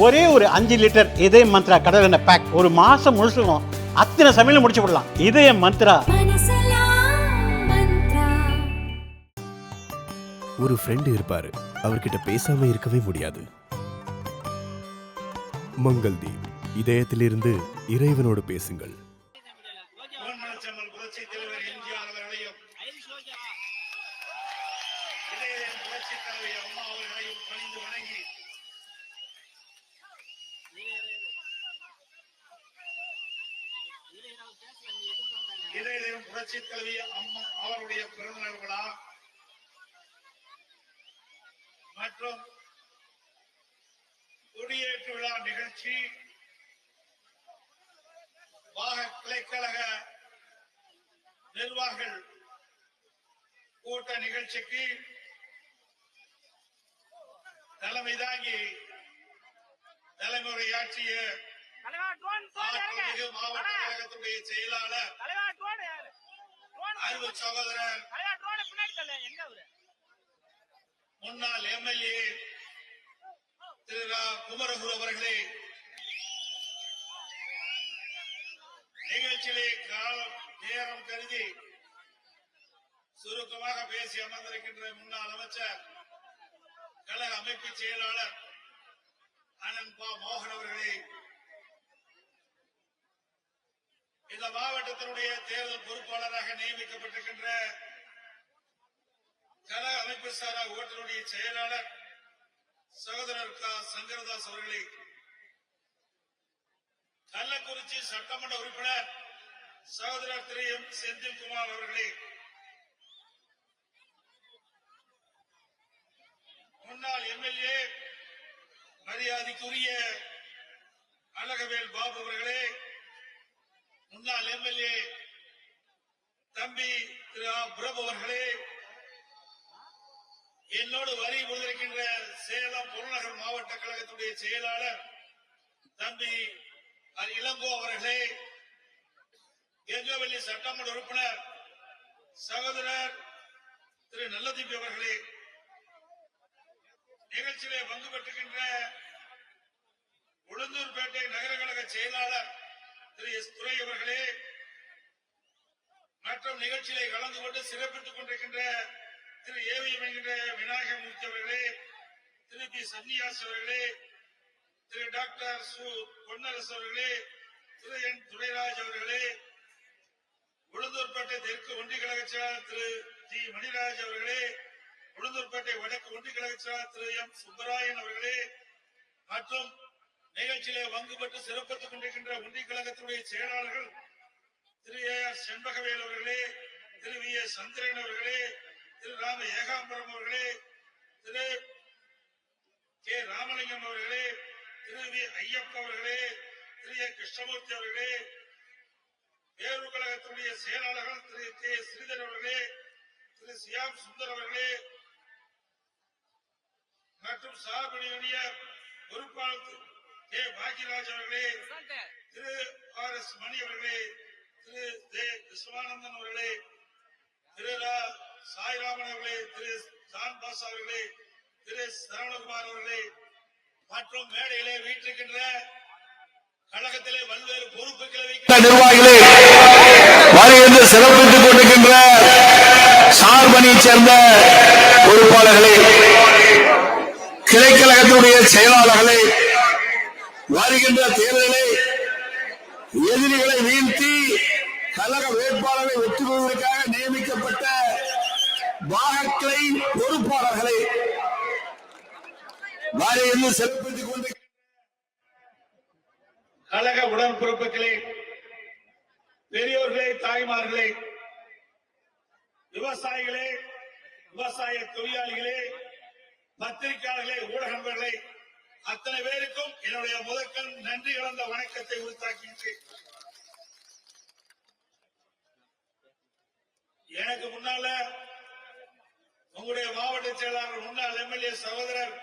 ஒரே ஒரு 5 லிட்டர் இதய மந்த்ரா கடல் எண்ணெய் பேக் ஒரு மாசம் முழுசுக்கும் அத்தனை சமையல முடிச்சு விடலாம். இதய மந்த்ரா. ஒரு ஃப்ரெண்ட் இருப்பாரு, அவர்கிட்ட பேசாம இருக்கவே முடியாது. மங்கள்தீப், இதயத்திலிருந்து இறைவனோடு பேசுங்கள். இதயம் புரட்சி தலைவி அம்மா அவருடைய பிறந்தநாள் விழா மற்றும் கொடியேற்று விழா நிகழ்ச்சி கிளைக்கழக நிர்வாகிகள் கூட்ட நிகழ்ச்சிக்கு தலைமை தாங்கி தலைமுறையாற்றிய மாவட்ட கழகத்துடைய செயலாளர் அன்பு சகோதரர் முன்னாள் எம்எல்ஏ திரு குமரகுரு அவர்களே, நிகழ்ச்சியிலே காலம் நேரம் கருதி சுருக்கமாக பேசி அமர்ந்திருக்கின்ற முன்னாள் அமைச்சர் கழக அமைப்பு செயலாளர் அனந்த் பா மோகன் அவர்களே, இந்த மாவட்டத்தினுடைய தேர்தல் பொறுப்பாளராக நியமிக்கப்பட்டிருக்கின்ற கழக அமைப்பு சாரா ஓட்டருடைய செயலாளர் சகோதரர் க சங்கரதாஸ் அவர்களே, கள்ளக்குறிச்சி சட்டமன்ற உறுப்பினர் சகோதரர் திரு எம் செந்தில்குமார் அவர்களே, முன்னாள் எம்எல்ஏ மரியாதைக்குரிய அழகவேல் பாபு அவர்களே, முன்னாள் எம்எல்ஏ தம்பி திரு பிரபு அவர்களே, என்னோடு வரி முடிந்திருக்கின்ற சேலம் புறநகர் மாவட்ட கழகத்துடைய செயலாளர் தம்பி இளங்கோ அவர்களே, எங்கவெள்ளி சட்டமன்ற உறுப்பினர் சகோதரர் திரு நல்லதீப் அவர்களே, நிகழ்ச்சியிலே பங்கு பெற்றுகின்ற உளுந்தூர்பேட்டை நகர கழக செயலாளர் திரு எஸ் துரை அவர்களே மற்றும் நிகழ்ச்சியிலே கலந்து கொண்டு சிறப்பித்துக் கொண்டிருக்கின்ற திரு ஏவிஎம் என்கின்ற விநாயகமூர்த்தி அவர்களே, திரு பி சன்னியாஸ் அவர்களே, திரு டாக்டர் சு பொன்னரசு அவர்களே, திரு என் துரைராஜ் அவர்களே, உளுந்தூர்பேட்டை தெற்கு ஒன்றிய கழக செயலாளர் திரு ஜி மணிராஜ் அவர்களே, உளுந்தூர்பேட்டை வடக்கு ஒன்றிய கழக செயலாளர் திரு எம் சுப்பராயன் அவர்களே மற்றும் நிகழ்ச்சியிலே பங்கு பெற்று சிறப்பித்துக் கொண்டிருக்கின்ற ஒன்றிய கழகத்துடைய செயலாளர்கள் திரு ஏ ஆர் செண்பகவேல் அவர்களே, திரு வி ஏ சந்திரன் அவர்களே, திரு ராம ஏகாம்பரம் அவர்களே, திரு கே ராமலிங்கம் அவர்களே, திரு வி ஐயப்ப அவர்களே, திரு ஏ கிருஷ்ணமூர்த்தி அவர்களே, வேறு கழகத்துடைய செயலாளர்கள் திரு கே ஸ்ரீதர் அவர்களே, திரு சியாம் சுந்தர் அவர்களே மற்றும் சார்பணியுடைய பொறுப்பாளர் கே பாக்யராஜ் அவர்களே, திரு ஆர் எஸ் மணி அவர்களே, திரு ஜே விஸ்வானந்தன் அவர்களே, திரு சாய்ராமன் அவர்களே, திரு ஜான் பாஸ் அவர்களே, திரு சரவணகுமார் அவர்களே மற்றும் மேடையிலே வீட்டிருக்கின்ற கழகத்திலே பல்வேறு பொறுப்புகளை வைக்கின்ற நிர்வாகிகளே, வருகின்ற சிறப்பித்துக் கொண்டிருக்கின்ற சார்பணியை சேர்ந்த பொறுப்பாளர்களே, கிளைக்கழகத்தினுடைய செயலாளர்களே, வருகின்ற தேர்தலை எதிரிகளை வீழ்த்தி கழக வேட்பாளர்களை வெற்றி பெறுவதற்காக நியமிக்கப்பட்ட பாகக்கிளை பொறுப்பாளர்களை வருகின்ற சிறப்பித்துக் கொண்டு கழக உடன்பிறப்புகளே, பெரியோர்களே, தாய்மார்களே, விவசாயிகளே, விவசாய தொழிலாளிகளே, பத்திரிகையாளர்களே, ஊடக நண்பர்களே, அத்தனை பேருக்கும் என்னுடைய முதற்கண் நன்றி கலந்த வணக்கத்தை உரித்தாக்கின்றேன். எனக்கு முன்னால உங்களுடைய மாவட்ட செயலாளர் முன்னாள் எம்எல்ஏ சகோதரர்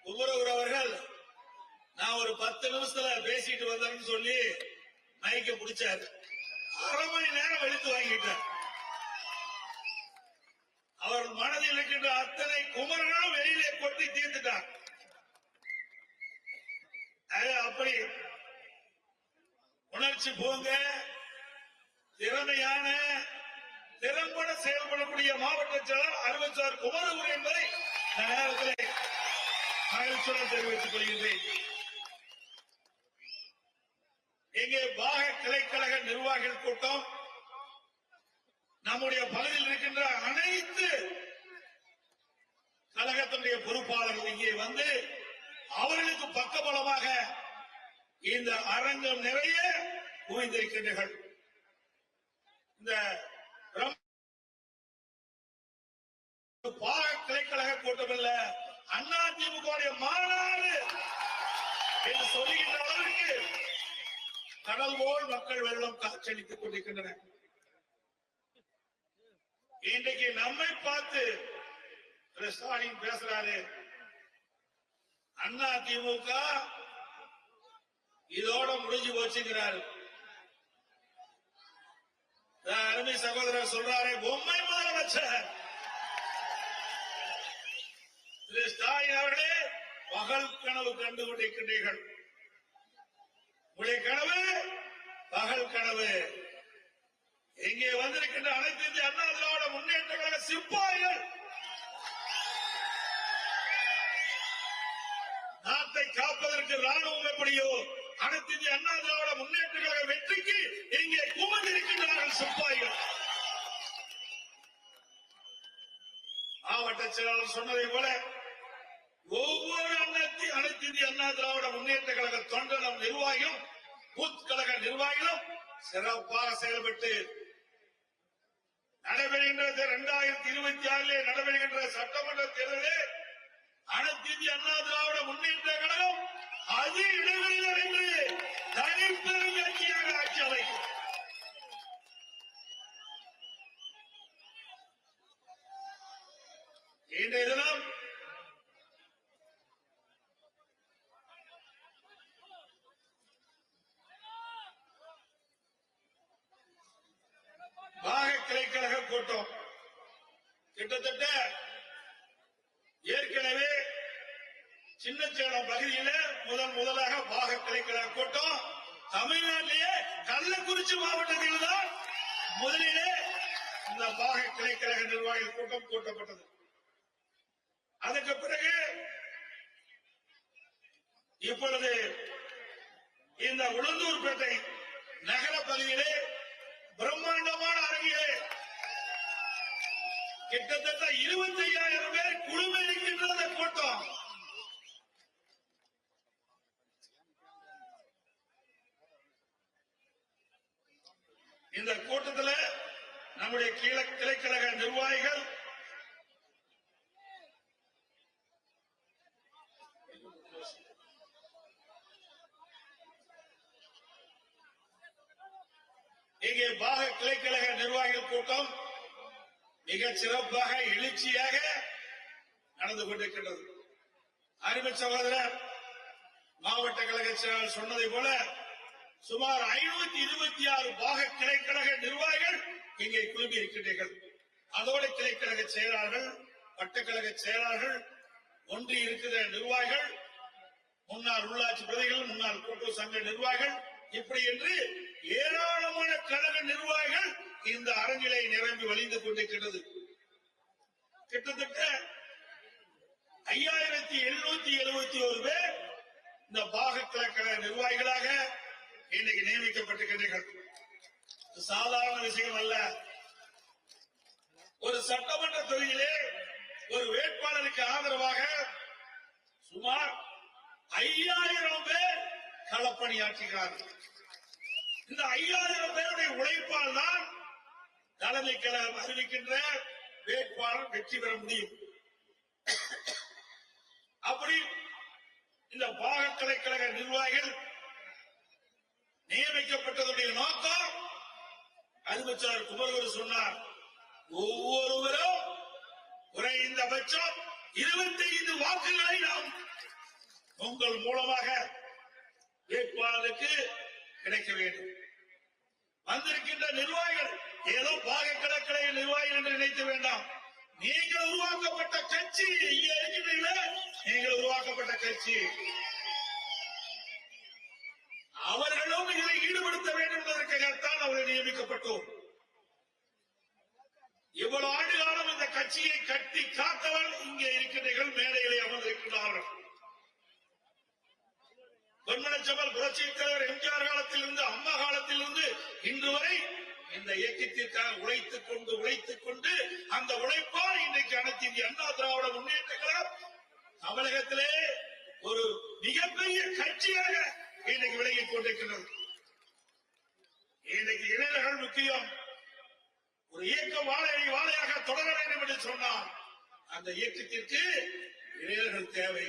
குமரகுரு அவர்கள் நான் ஒரு 10 நிமிஷத்துல பேசிட்டு வந்தேன்னு சொல்லி மைக்க பிடிச்சாரு. அரை மணி நேரம் எடுத்து வாங்கிட்டார். அவர் மனதில் இருக்கின்ற அத்தனை குமரனும் வெளியிலே கொட்டி தீர்த்துட்டார். அப்படி உணர்ச்சி போங்க திறமையான திறம்பட செயல்படக்கூடிய மாவட்ட செயலர் அறிவிச்சார் குமரகுரு என்பதை இந்த நேரத்தில் மகிழ்ச்சியுடன் தெரிவித்துக் கொள்கின்றேன். இங்கே பாக கிளைக்கழக நிர்வாகிகள் கூட்டம் நம்முடைய பகுதியில் இருக்கின்ற அனைத்து கழகத்தினுடைய பொறுப்பாளர்கள் இங்கே வந்து அவர்களுக்கு பக்கபலமாக இந்த அரங்கம் நிறைய குவிந்திருக்கின்றனர். இந்த பாக கிளைக்கழக கூட்டம் இல்ல அதிமுக மாநாடு என்று சொல்லுகின்ற அளவிற்கு கடல் போல் மக்கள் வெள்ளம் காட்சியளித்துக் கொண்டிருக்கின்றனர். இன்றைக்கு நம்மை பார்த்து ஸ்டாலின் பேசுறாரு, அதிமுக இதோட முடிஞ்சு போச்சுங்கிறாரு. அருமை சகோதரர் சொல்றாரு, பொம்மை முதலமைச்சர் திரு ஸ்டாலின் அவர்களே பகல் கனவு கண்டு கொண்டிருக்கின்றீர்கள். உங்களுடைய கனவு பகல் கனவு. இங்கே வந்திருக்கின்ற அனைத்து இந்திய அண்ணா திராவிட முன்னேற்ற கழக சிப்பாய்கள் நாட்டை காப்பதற்கு ராணுவம் எப்படியோ அனைத்து இந்திய அண்ணா திராவிட முன்னேற்ற கழக வெற்றிக்கு இங்கே குமர்ந்திருக்கின்றார்கள் சிப்பாய்கள். மாவட்ட செயலாளர் சொன்னதை போல ஒவ்வொரு அனைத்து இந்திய அண்ணா திராவிட முன்னேற்ற கழக தொண்டனும் நிர்வாகிகளும் பூத் கழக நிர்வாகிகளும் சிறப்பாக செயல்பட்டு நடைபெறுகின்ற 2026 நடைபெறுகின்ற சட்டமன்ற தேர்தலில் அனைத்து இந்திய அண்ணா திராவிட முன்னேற்ற கழகம் அதிக இடைவெளியில் என்று தனிப்பெரும் கட்சியாக ஆட்சி அமைக்கும். இன்றைய தினம் பாக கிளைக்கழக கூட்டம் கிட்டத்தட்ட ஏற்கனவே சின்னச்சேலம் பகுதியில முதலாக பாக கிளைக்கழக கூட்டம் தமிழ்நாட்டிலேயே கள்ளக்குறிச்சி மாவட்டத்தில் தான் முதலிலே இந்த பாக கிளைக்கழக நிர்வாகிகள் கூட்டம் கூட்டப்பட்டது. அதற்கு பிறகு இப்பொழுது இந்த உளுந்தூர்பேட்டை நகர பகுதியிலே பிரம்மாண்டமான அரங்கிலே கிட்டத்தட்ட 25,000 பேர் குழுமை இருக்கின்ற கூட்டம். இந்த கூட்டத்தில் நம்முடைய கிளைக்கழக நிர்வாகிகள் இங்கே பாக கிளைக்கழக நிர்வாகிகள் கூட்டம் மிக சிறப்பாக எழுச்சியாக நடந்து கொண்டிருக்கின்றது. அருமை சகோதரர் மாவட்ட கழக செயலாளர் சொன்னதை போல சுமார் 526 பாக கிளைக்கழக நிர்வாகிகள் இங்கே குழுமி இருக்கின்றீர்கள். அதோடு கிளைக்கழக செயலாளர்கள், வட்டக்கழக செயலாளர்கள், ஒன்றி இருக்கிற நிர்வாகிகள், முன்னாள் உள்ளாட்சி பிரதிகள், முன்னாள் கூட்டுறவு சங்க நிர்வாகிகள், இப்படி என்று ஏராளமான கழக நிர்வாகிகள் இந்த அரங்கிலே நிரம்பி வழிந்து கொண்டிருக்கிறது. கிட்டத்தட்ட 5771 பேர் இந்த பாக கிளைக்கழக நிர்வாகிகளாக இன்னைக்கு நியமிக்கப்பட்டிருக்கிறார்கள். சாதாரண விஷயம் அல்ல. ஒரு சட்டமன்ற தொகுதியிலே ஒரு வேட்பாளருக்கு ஆதரவாக சுமார் 5000 பேர் களப்பணியாற்றுகிறார்கள். இந்த 5000 பேருடைய உழைப்பால் தான் தலைமை கழகம் அறிவிக்கின்ற வேட்பாளர் வெற்றி பெற முடியும். அப்படி இந்த பாக கிளைக்கழக நிர்வாகிகள் நியமிக்கப்பட்டதுடைய நோக்கம் அறிவிச்சார் குமரகுரு சொன்னார், ஒவ்வொருவரும் குறைந்தபட்சம் 25 வாக்குகளை நாம் உங்கள் மூலமாக வேட்பாளருக்கு கிடைக்க வேண்டும். வந்திருக்கின்ற நிர்வாகிகள் ஏதோ பாக கிழக்கிழை நிர்வாகிகள் என்று நினைத்து வேண்டாம். நீங்கள் உருவாக்கப்பட்ட கட்சி இங்க இருக்கின்றீர்களே, நீங்கள் உருவாக்கப்பட்ட கட்சி. அவர்களும் இதில் ஈடுபடுத்த வேண்டும் என்பதற்காகத்தான் அவர்கள் நியமிக்கப்பட்டோம். இவ்வளவு ஆண்டு காலம் இந்த கட்சியை கட்டி காத்தவன் இங்கே இருக்கின்றீர்கள், மேடையிலே அமர்ந்திருக்கிறார்கள். பொன்மனச்செம்மல் புரட்சித் தலைவர் எம்ஜிஆர் காலத்திலிருந்து அம்மா காலத்திலிருந்து இன்று வரை இந்த இயக்கத்திற்காக உழைத்துக் கொண்டு அந்த உழைப்பால் இன்றைக்கு அனைத்து இந்திய அண்ணா திராவிட முன்னேற்ற கழகம் தமிழகத்திலே ஒரு மிகப்பெரிய கட்சியாக இன்றைக்கு விலகிக் கொண்டிருக்கிறது. இன்றைக்கு இளைஞர்கள் முக்கியம். ஒரு இயக்கம் வாழையாக தொடர வேண்டும் என்று சொன்னால் அந்த இயக்கத்திற்கு இளைஞர்கள் தேவை.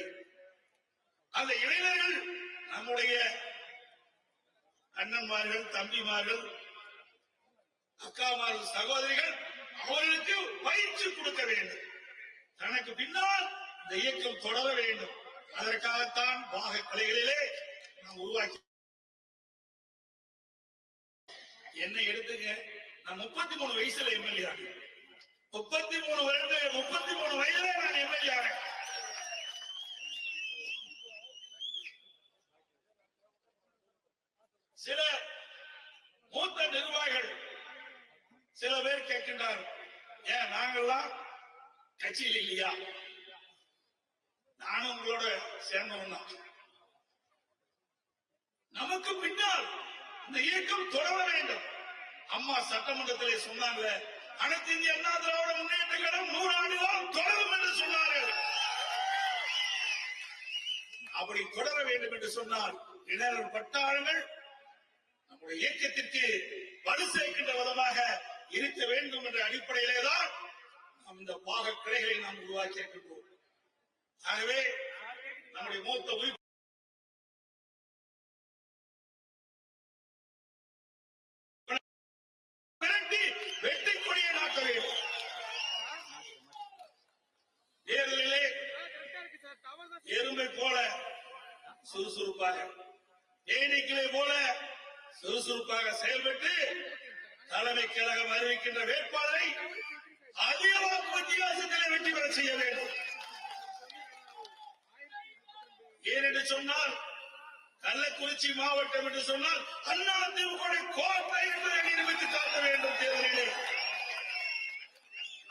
அந்த இளைஞர்கள் நம்முடைய அண்ணன்மார்கள், தம்பிமார்கள், அக்காமார்கள், சகோதரிகள், அவர்களுக்கு பயிற்சி கொடுக்க வேண்டும். தனக்கு பின்னால் இந்த இயக்கம் தொடர வேண்டும். அதற்காகத்தான் பாக கிளைகளிலே நாம் உருவாக்கி. என்னை எடுத்துங்க, நான் 33 வயசுல எம்எல்ஏ ஆனேன். 33 வயதுல நான் எம்எல்ஏ ஆனேன். சில மூத்த நிர்வாகிகள் சில பேர் கேட்கின்றார்கள், ஏன் நாங்கெல்லாம் கட்சியில் இல்லையா? நானும் உங்களோட சேர்ந்தவன் தான். நமக்கு பின்னால் இந்த இயக்கம் தொடர வேண்டும். அம்மா சட்டமன்றத்திலே சொன்னாங்க, அனைத்து இந்திய அண்ணா திராவிட முன்னேற்ற கழகம் 100 ஆண்டுகள் தொடரும் என்று சொன்னார்கள். அப்படி தொடர வேண்டும் என்று சொன்னால் இளைஞர் பட்டாளங்கள் நம்முடைய இயக்கத்திற்கு வலு சேர்க்கின்ற விதமாக இருக்க வேண்டும் என்ற அடிப்படையிலே தான் நாம் இந்த பாக கிளைகளை நாம் உருவாக்கி இருக்கின்றோம். ஆகவே நம்முடைய மூத்த வெற்றி கொடியை நாட்ட வேண்டும். தேர்தலிலே எறும்பை போல சுறுசுறுப்பாக, தேனீக்களை போல சுறுசுறுப்பாக செயல்பட்டு தலைமை கழகம் அறிவிக்கின்ற வேட்பாளரை அதிக வாக்கு வித்தியாசத்தில் வெற்றி பெற செய்ய வேண்டும். ஏனென்று சொன்னால் கள்ளக்குறிச்சி மாவட்டம் என்று சொன்னால் அதிமுக கோட்டை என்பதை நிரூபித்து காட்ட வேண்டும். தேர்தலிலே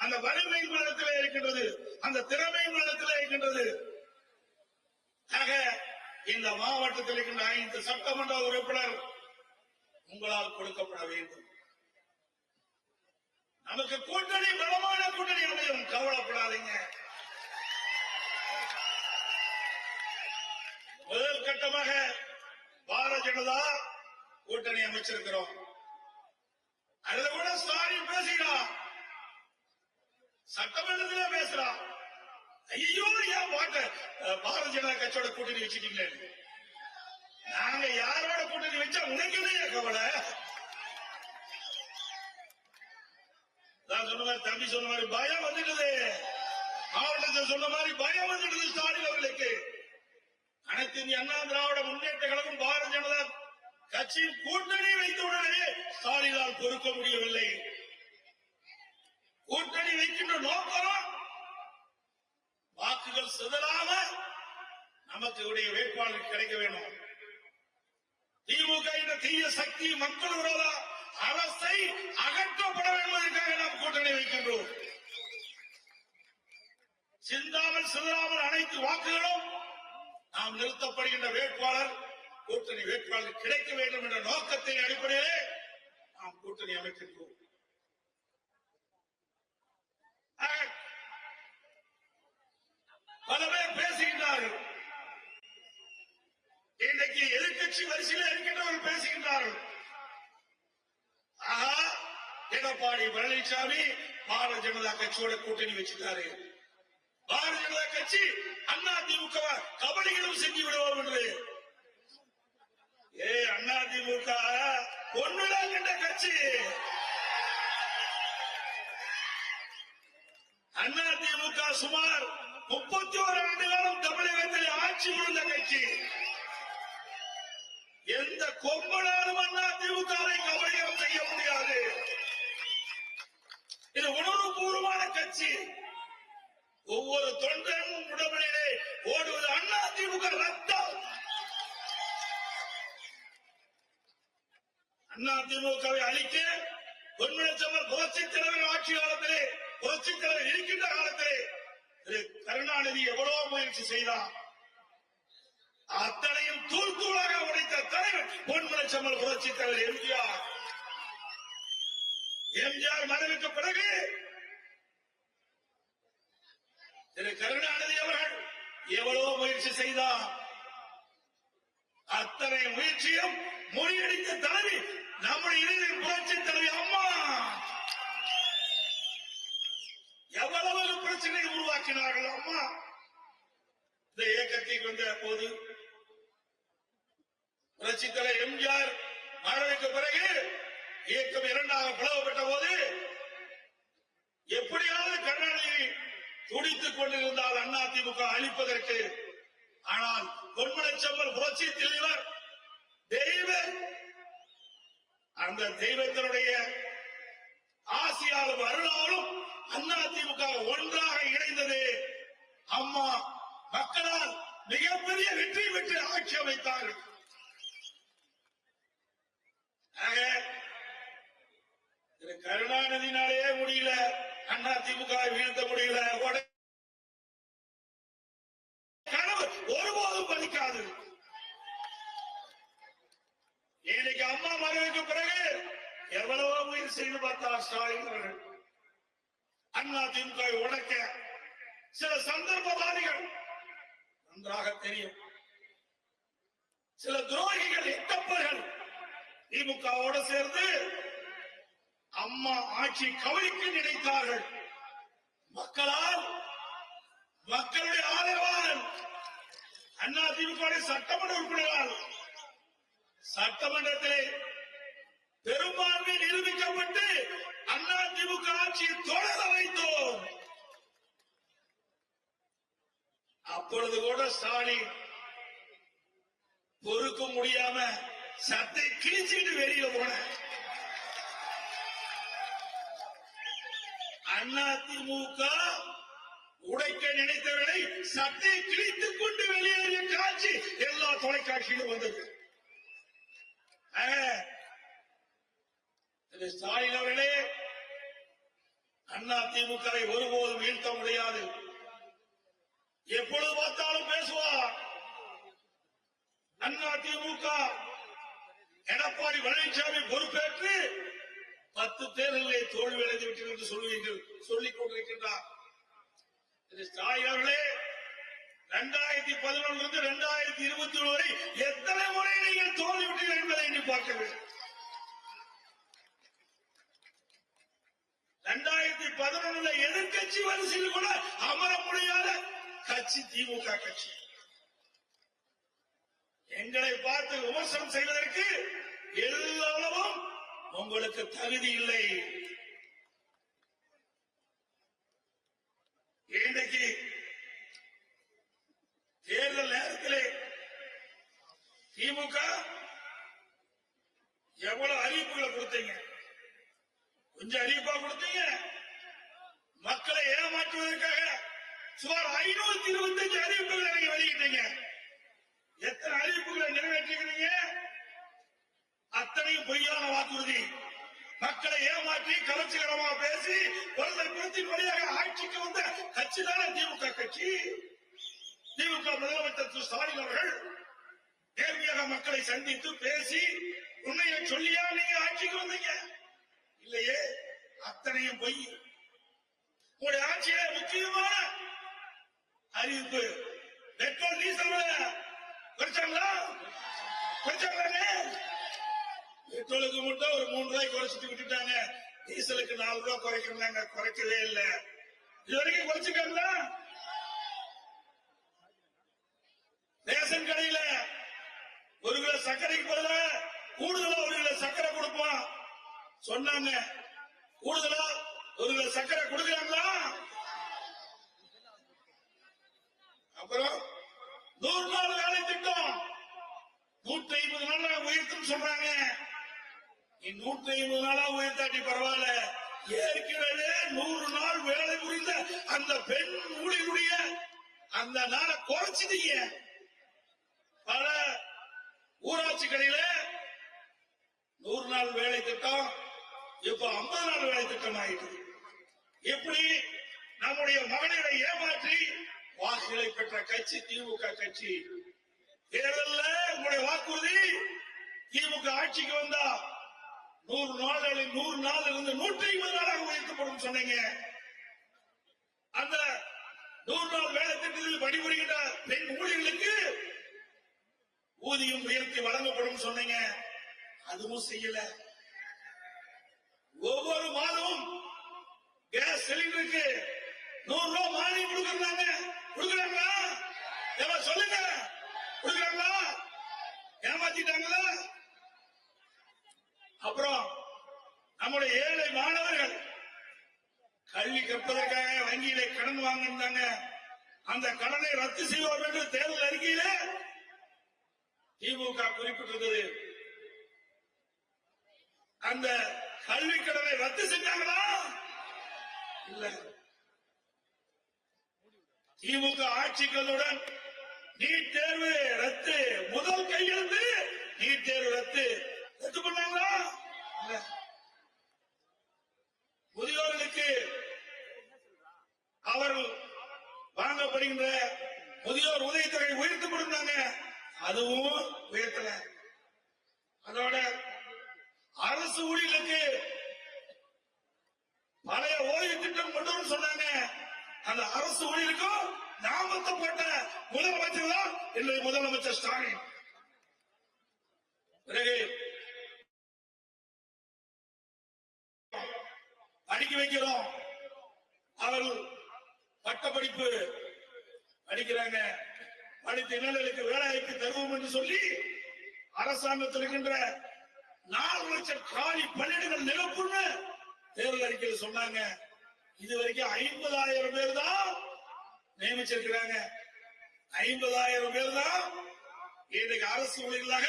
அந்த வலிமை உலகத்திலே இருக்கின்றது, அந்த திறமை உலகத்திலே இருக்கின்றது. ஆக இந்த மாவட்டத்தில் இருக்கின்ற 5 சட்டமன்ற உறுப்பினர் உங்களால் கொடுக்கப்பட வேண்டும். நமக்கு கூட்டணி பலமான கூட்டணி அமையும், கவலைப்படாதீங்க. முதல் கட்டமாக பாரதிய ஜனதா கூட்டணி அமைச்சிருக்கிறோம். அதுல கூட ஸ்டாலின் பேசுகிறான், சட்டமன்றத்திலே பேசுறான். ஐயோ, ஏன் பாரதிய ஜனதா கட்சியோட கூட்டணி வச்சுட்டீங்களே? நாங்க யாரோட கூட்டணி வச்சா உனக்கு இல்லையா கவலை? நான் சொன்ன மாதிரி, தம்பி சொன்ன மாதிரி பயம் வந்துடுது. மாவட்டத்தில் சொன்ன மாதிரி பயம் வந்துடுது ஸ்டாலின் அவர்களுக்கு. அனைத்து இந்திய அண்ணா திராவிட முன்னேற்ற கழகம் பாரதிய ஜனதா கட்சியின் கூட்டணி வைத்தவுடனே ஸ்டாலினால் பொறுக்க முடியவில்லை. கூட்டணி வைக்கின்ற நோக்கம் வாக்குகள் சிதறாம நமக்கு உடைய வேட்பாளர் கிடைக்க வேண்டும். திமுக என்ற தீய சக்தி, மக்கள் விரோத அரசை அகற்றப்பட என்பதற்காக நாம் கூட்டணி வைக்கின்றோம். சிந்தாமல் சிதறாமல் அனைத்து வாக்குகளும் நாம் நிறுத்தப்படுகின்ற வேட்பாளர், கூட்டணி வேட்பாளர் கிடைக்க வேண்டும் என்ற நோக்கத்தின் அடிப்படையிலே நாம் கூட்டணி அமைக்கின்றோம். பல பேர் பேசுகின்றார்கள், இன்றைக்கு எதிர்கட்சி வரிசையில் இருக்கின்றவர்கள் பேசுகின்றார்கள். ஆஹா, எடப்பாடி பழனிசாமி பாரதிய ஜனதா கட்சியோட கூட்டணி வச்சுட்டாரு. பாரதிய ஜனதா கட்சி அதிமுக கபடிகளும் செஞ்சு விடுவோம் என்று. அதிமுக ஒன்னுதான் என்ற கட்சி. அதிமுக சுமார் 31 ஆண்டு காலம் தமிழகத்தில் ஆட்சி புரிந்த கட்சி. எந்த கொம்பனாலும் அண்ணா திமுகவை கபலீகரம் செய்ய முடியாது. இது உணர்வுபூர்வமான கட்சி. ஒவ்வொரு தொண்டனும் உடம்பிலே ஓடுவது அண்ணா திமுக ரத்தம். அண்ணா திமுகவை அழிக்க பொன்மனச்செம்மல் புரட்சித் தலைவர் ஆட்சி காலத்திலே, புரட்சித் தலைவர் இருக்கின்ற காலத்திலே திரு கருணாநிதி எவ்வளவு முயற்சி செய்தார். அத்தனையும் தூள் தூளாக உடைத்த தலைவர் பொன்மனச்செம்மல் புரட்சித் தலைவர் எம்ஜிஆர். எம்ஜிஆர் மறைவுக்கு பிறகு திரு கருணாநிதி அவர்கள் எவ்வளவு முயற்சி செய்தார். அத்தனை முயற்சியும் முறியடித்த தலைவி நம்முடைய இளைஞர் புரட்சி தலைவி அம்மா. எவ்வளவு பிரச்சனை உருவாக்கினார்கள் அம்மா. இந்த இயக்கத்தை கொண்ட போது புரட்சி தலைவர் எம்ஜிஆர் மறைவுக்கு பிறகு இயக்கம் இரண்டாக பிளவுபட்ட போது எப்படியாவது கருணாநிதி துடித்துக் கொண்டிருந்தால் அண்ணா திமுக அழிப்பதற்கு. ஆனால் பொன்மனச்செம்மல் புரட்சி தலைவர் தெய்வம், அந்த தெய்வத்தினுடைய ஆசியாலும் அருளாலும் அண்ணா திமுக ஒன்றாக இணைந்தது. அம்மா மக்களால் மிகப்பெரிய வெற்றி பெற்று ஆட்சி அமைத்தார்கள். திரு கருணாநிதினாலே முடியல, அண்ணா திமுக வீழ்த்த முடியல. கனவு ஒருபோதும் பலிக்காது. இன்னைக்கு அம்மா மறைவுக்கு பிறகு எவ்வளவோ முயற்சி செய்து பார்த்தார் ஸ்டாலின் அவர்கள் அண்ணா திமுக உடைக்க. சில சந்தர்ப்பவாதிகள் நன்றாக தெரியும், சில துரோகிகள் எட்டப்பர்கள் திமுகவோடு சேர்ந்து அம்மா ஆட்சி கவிழ்க்க நினைத்தார்கள். மக்களால், மக்களுடைய ஆதரவாளர் அண்ணா திமுக சட்டமன்ற உறுப்பினர்கள் சட்டமன்றத்திலே பெரும்பான்மை நிரூபிக்கப்பட்டு அண்ணா திமுக ஆட்சியை தொடர வைத்தோம். அப்பொழுது கூட ஸ்டாலின் பொறுக்க முடியாம சட்டை கிழிச்சிட்டு வெளியில போன. அண்ணா திமுக உடைக்க நினைத்தவர்களை சட்டை கிழித்துக் கொண்டு வெளியேறிய காட்சி எல்லா தொலைக்காட்சியிலும் வந்தது. ஸ்டாலின் அவர்களே, அண்ணா திமுகவை ஒருபோதும் வீழ்த்த முடியாது. எப்பொழுது பார்த்தாலும் பேசுவார். அண்ணா திமுக எடப்பாடி பழனிசாமி பொறுப்பேற்று 10 தேர்தலிலே தோல்வி அடைந்து விட்டது என்று சொல்லுவீர்கள், சொல்லிக் கொண்டிருக்கின்றார். ஸ்டாலின் அவர்களே, 2011 2021 வரை எத்தனை முறை நீங்கள் தோல்வி விட்டீர்கள் என்பதை எண்ணி பார்க்க வேண்டும். 2011 எதிர்கட்சி வரிசையில் கூட அமர முடியாத கட்சி திமுக கட்சி. எங்களை பார்த்து விமர்சனம் செய்வதற்கு எல்லளவும் உங்களுக்கு தகுதி இல்லை. இன்றைக்கு தேர்தல் நேரத்திலே திமுக எவ்வளவு அறிவிப்புகளை கொடுத்தீங்க, கொஞ்சம் அறிவிப்பா கொடுத்தீங்க. மக்களை ஏமாற்றுவதற்காக சுமார் 525 அறிவிப்புகளை நீங்க வெளியிட்டீங்க. எத்தனை அறிவிப்புகளை நிறைவேற்றுகிறீங்க? அத்தனையும் பொய்யான வாக்குறுதி. மக்களை ஏமாற்றி கவர்ச்சிகரமாக பேசி பொருளாதாரத்தின் வழியாக ஆட்சிக்கு வந்த கட்சி தானே திமுக கட்சி. திமுக முதலமைச்சர் திரு ஸ்டாலின் அவர்கள் நேர்மையாக மக்களை சந்தித்து பேசி உண்மையை சொல்லியா நீங்க ஆட்சிக்கு வந்தீங்க? இல்லையே, அத்தனையும் பொய். உங்களுடைய ஆட்சியில முக்கியமான அறிவிப்பு பெட்ரோல் டீசல் குறைச்சாங்களா? குறைச்சாங்களே. பெட்ரோலுக்கு மட்டும் ஒரு 3 ரூபாய் குறைச்சிட்டு விட்டுட்டாங்க. டீசலுக்கு 4 ரூபாய் குறைக்கிறாங்க, குறைக்கவே இல்லை. இது வரைக்கும் குறைச்சிட்டாங்களா? ரேஷன் கடையில 1 கிலோ சர்க்கரைக்கு பதிலா கூடுதலா 1 கிலோ சர்க்கரை கொடுப்போம் சொன்னாங்க. கூடுதலா 1 கிலோ சர்க்கரை கொடுக்கறாங்களா? அப்புறம் 100 நாள் வேலை திட்டம் 150 நாளா உயர்த்துன்னு சொல்றாங்க. நீ 150 நாளா உயர்த்தாட்டி பரவாயில்ல, ஏற்கனவே 100 நாள் வேலை புரிந்த அந்த பெண் ஊழியருடைய அந்த நாளை குறைச்சிட்டீங்க. பல ஊராட்சி கடையில 100 நாள் வேலை திட்டம் இப்ப 50 நாள் வேலை திட்டம் ஆயிட்டு. எப்படி நம்முடைய மகளிரை ஏமாற்றி வாக்குகளை பெற்ற கட்சி திமுக கட்சி. தேர்தலில் உங்களுடைய வாக்குறுதி திமுக ஆட்சிக்கு வந்தா 100 நாளில் 100 நாள் இருந்து 150 நாளாக உயர்த்தப்படும் சொன்னீங்க. அந்த 100 நாள் வேலை திட்டத்தில் பணிபுரிகின்ற பெண் ஊழியர்களுக்கு ஊதியம் உயர்த்தி வழங்கப்படும் சொன்னீங்க. அதுவும் செய்யல. ஒவ்வொரு மாதமும் கேஸ் சிலிண்டருக்கு 100 ரூபாய் மானியம் கொடுக்கறாங்க. கொடுக்கறாங்களா? சொல்லுங்க, கொடுக்கறாங்களா? ஏமாத்திட்டாங்களா? அப்புறம் நம்முடைய ஏழை மாணவர்கள் கல்வி கற்பதற்காக வங்கியிலே கடன் வாங்கினாங்க. அந்த கடனை ரத்து செய்வோம் என்று தேர்தல் அறிக்கையில திமுக குறிப்பிட்டிருந்தது. அந்த கல்வி கடனை ரத்து செஞ்சாங்களா? இல்ல. திமுக ஆட்சிகளுடன் நீட் தேர்வு ரத்து, முதல் கையெழுத்து நீட் தேர்வு ரத்து பண்ணாங்களா? முதியோர்களுக்கு அவர்கள் வாங்கப்படுகின்ற முதியோர் உதவித்தொகை உயர்த்தி கொடுத்தாங்க. அதுவும் உயர்த்தல. அதோட அரசு ஊழியர்களுக்கு பழைய ஓய்வு திட்டம் கொண்டு வர சொன்னாங்க. அந்த அரசு ஊழியருக்கும் நாமத்தை போட்ட முதலமைச்சர் தான் இன்றைய முதலமைச்சர் ஸ்டாலின். பிறகு படிக்க வைக்கிறோம். அவர்கள் பட்டப்படிப்பு படிக்கிறாங்க. படித்த இளைஞர்களுக்கு வேலைவாய்ப்பு தருவோம் என்று சொல்லி அரசாங்கத்தில் இருக்கின்ற 4 லட்சம் காலி பணியிடங்கள் நிரப்புன்னு தேர்தல் அறிக்கையில் சொன்னாங்க. இதுவரைக்கும் 50,000 பேர் தான் நியமிச்சிருக்கிறாங்க. 50,000 பேர் தான் இன்றைக்கு அரசு ஊழியர்களாக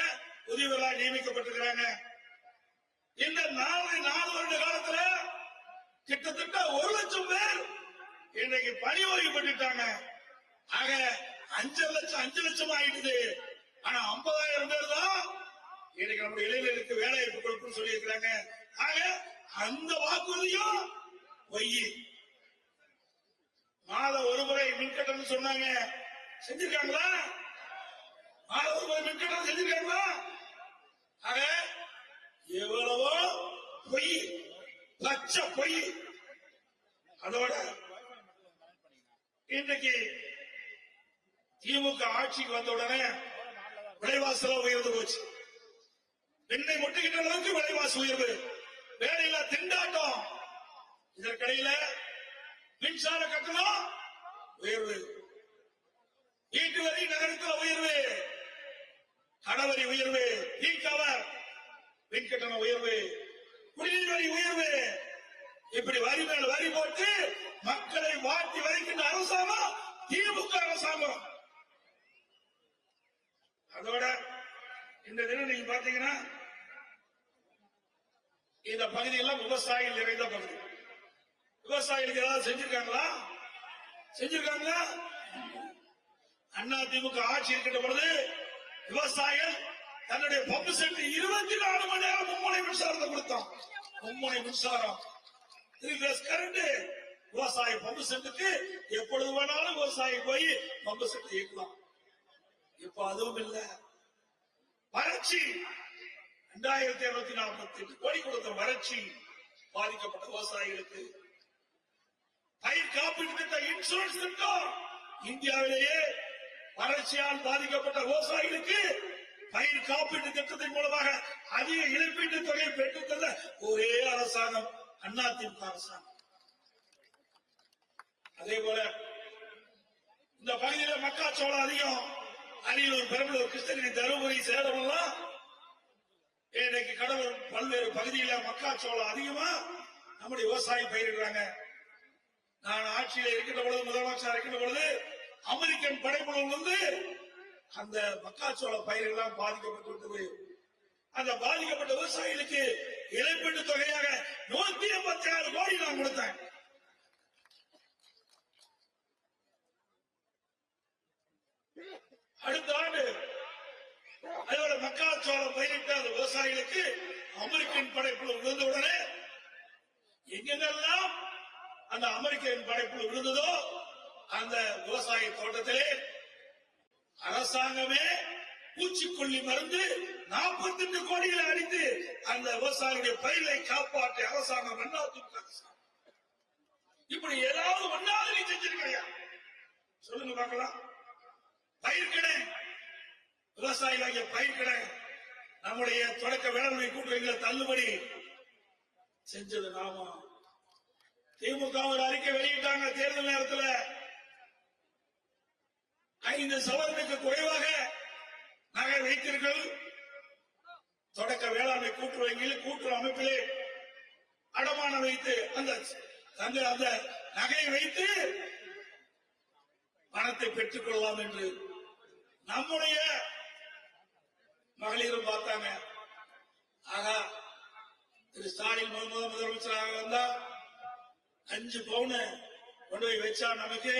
உதவிகளாக நியமிக்கப்பட்டிருக்கிறாங்க. இந்த 4 வருட காலத்துல கிட்டத்தட்ட 1 லட்சம் பேர் இன்றைக்கு பணி ஓய்வு பெற்றுட்டாங்க. ஆக 5 லட்சம் ஆயிடுது. ஆனா 50,000 பேர் தான் இன்னைக்கு நம்முடைய இளைஞர்களுக்கு வேலை வாய்ப்பு கொடுக்கும் சொல்லி இருக்கிறாங்க. ஆக அந்த வாக்குறுதியும் பொய். மாத ஒருமுறை மின்கட்டணம் சொன்னாங்க, செஞ்சிருக்காங்களா? மாத ஒருமுறை மின்கட்டணம் செஞ்சிருக்காங்களா? ஆக எவ்வளவோ பொய், லட்ச பொய். அதோட இன்றைக்கு திமுக ஆட்சிக்கு வந்த உடனே விலைவாசி உயர்ந்து போச்சு. பெண்ணை முட்டுகின்ற அளவுக்கு விலைவாசி உயர்வு, வேலையில்லா திண்டாட்டம். இதற்கிடையில மின்சார கட்டணம் உயர்வு, வீட்டு வரி நகரத்தில் உயர்வு, கடவரி உயர்வு, கவர் மின் கட்டண உயர்வு, குடிநீர் வரி உயர்வு. இப்படி வரி மேல் வரி போட்டு மக்களை வாட்டி வரைக்கின்ற அரசாங்கம் திமுக அரசாங்கம். அதோட இந்த தினம் நீங்க பாத்தீங்கன்னா இந்த பகுதியெல்லாம் விவசாயிகள் நிறைந்த பகுதி. விவசாயிகளுக்கு ஏதாவது செஞ்சிருக்காங்களா? செஞ்சிருக்காங்களா? அண்ணா திமுக ஆட்சி இருக்கின்ற பொழுது விவசாயிகள் தன்னுடைய பம்பு செட் 24 மணி நேரம் மும்முனை மின்சாரத்தை கொடுத்தோம். மும்முனை மின்சாரம், கரண்ட். விவசாய பம்பு செட்டுக்கு எப்பொழுது வேணாலும் விவசாயி போய் பம்பு செட் இயக்கலாம். இப்ப அதுவும் இல்ல. வறட்சி 2248 கோடி கொடுத்த வறட்சி பாதிக்கப்பட்ட விவசாயிகளுக்கு. பயிர் காப்பீட்டு திட்டம், இன்சூரன்ஸ் திட்டம். இந்தியாவிலேயே வறட்சியால் பாதிக்கப்பட்ட விவசாயிகளுக்கு பயிர் காப்பீட்டு திட்டத்தின் மூலமாக அதிக இழப்பீட்டு தொகை பெற்றுத்தந்த ஒரே அரசாங்கம் அதிமுக அரசாங்கம். அதே போல இந்த பகுதியில் மக்காச்சோளம் அதிகம். அரியலூர், பெரம்பலூர், கிருஷ்ணகிரி, தருமபுரி, சேலம் எல்லாம் இன்றைக்கு கடலூர் பல்வேறு பகுதியில் மக்காச்சோளம் அதிகமா நம்முடைய விவசாயி பயிரிடுறாங்க. நான் ஆட்சியில் இருக்கின்ற பொழுது, முதலமைச்சர் இருக்கின்ற பொழுது அமெரிக்கன் படைப்புல வந்து அந்த மக்காச்சோள பயிர்கள்லாம் பாதிக்கப்பட்டு விட்டது. அந்த பாதிக்கப்பட்ட விவசாயிகளுக்கு இழப்பீட்டு தொகையாக 186 கோடி நான் கொடுத்தேன். அடுத்த ஆண்டு அதோட மக்காச்சோளம் பயிரிட்ட அந்த விவசாயிகளுக்கு அமெரிக்கன் படைப்புழு விழுந்தவுடனே எங்கெல்லாம் அந்த அமெரிக்கன் படைப்புழு விழுந்ததோ அந்த விவசாய தோட்டத்திலே அரசாங்கமே பூச்சிக்கொல்லி மருந்து 48 கோடிகளை அடித்து அந்த விவசாயிகளுடைய பயிரை காப்பாற்றி அரசாங்கம் இப்படி ஏதாவது ஒன்னாவது நீ செஞ்சிருக்கியா சொல்லுங்க பார்க்கலாம். பயிர்க்கடை விவசாயிகளாகிய பயிர்க்கடை நம்முடைய தொடக்க வேளாண்மை கூட்டுறவுகளை தள்ளுபடி செஞ்சது நாம. திமுக ஒரு அறிக்கை வெளியிட்டாங்க தேர்தல் நேரத்தில் 5 சவரனுக்கு குறைவாக நகை வைத்தீர்கள். தொடக்க வேளாண்மை கூட்டுறவு கூட்டுறவு அமைப்பிலே அடமானம் வைத்து அந்த நகையை வைத்து பணத்தை பெற்றுக் கொள்ளலாம் என்று நம்முடைய மகளிரும் பார்த்தாங்க. ஆகா, திரு ஸ்டாலின் முதலமைச்சராக வந்தா 5 பவுன் கொண்டு போய் வச்சா நமக்கு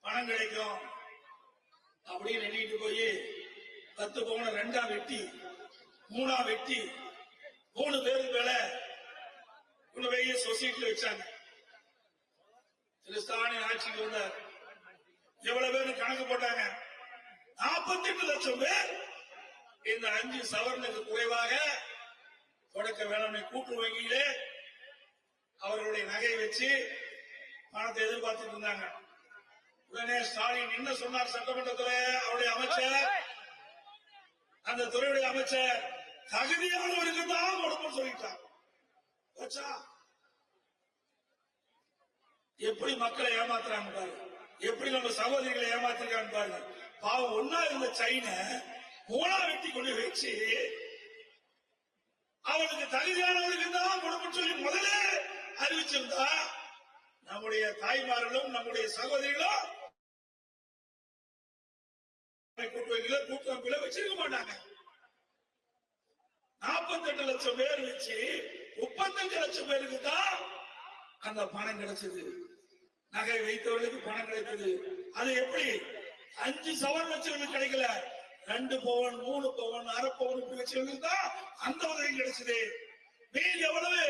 பணம் கிடைக்கும் அப்படின்னு எண்ணிட்டு போய் 10 பவுன் 2ஆ வெட்டி 3ஆ வெட்டி 3 பேருக்கு மேல கொண்டு போய் சொசைட்டில வச்சாங்க. திரு ஸ்டாலின் ஆட்சிக்கு வந்தார். எவ்வளவு பேர் கணக்கு போட்டாங்க? 48 லட்சம் பேர் இந்த 5 சவரனுக்கு குறைவாக தொடக்க வேளாண்மை கூட்டுறவு வங்கியிலே அவர்களுடைய நகையை வச்சு பணத்தை எதிர்பார்த்துட்டு இருந்தாங்க. உடனே ஸ்டாலின் என்ன சொன்னார் சட்டமன்றத்தில்? அவருடைய அமைச்சர், அந்த துறையுடைய அமைச்சர், தகுதியானவருக்கு தான் கொடுப்போம் சொல்லிட்டார். எப்படி மக்களை ஏமாத்துறாங்க பாருங்க, எப்படி நம்ம சகோதரிகளை ஏமாத்திருக்காங்க பாருங்க. பாவம் ஒன்னா இருந்த சைனை 3ஆ வெட்டி கொண்டு வச்சு அவனுக்கு தகுதியானவருக்கு தான் கொடுப்போம் சொல்லி முதலே அறிவிச்சிருந்தா நம்முடைய தாய்மார்களும் நம்முடைய சகோதரிகளும் கூட்டமைப்புல வச்சிருக்க மாட்டாங்க. 48 லட்சம் பேர் வச்சு 35 லட்சம் பேருக்கு தான் அந்த பணம் கிடைச்சது. நகை வைத்தவர்களுக்கு பணம் கிடைத்தது. அது எப்படி? 5 சவரன் வச்சவங்களுக்கு கிடைக்கல, 2 பவுன் 3 பவுன் 1/2 பவுன் இப்படி வச்சவங்களுக்கு தான் அந்த உதவி கிடைச்சது. மீது எவ்வளவு?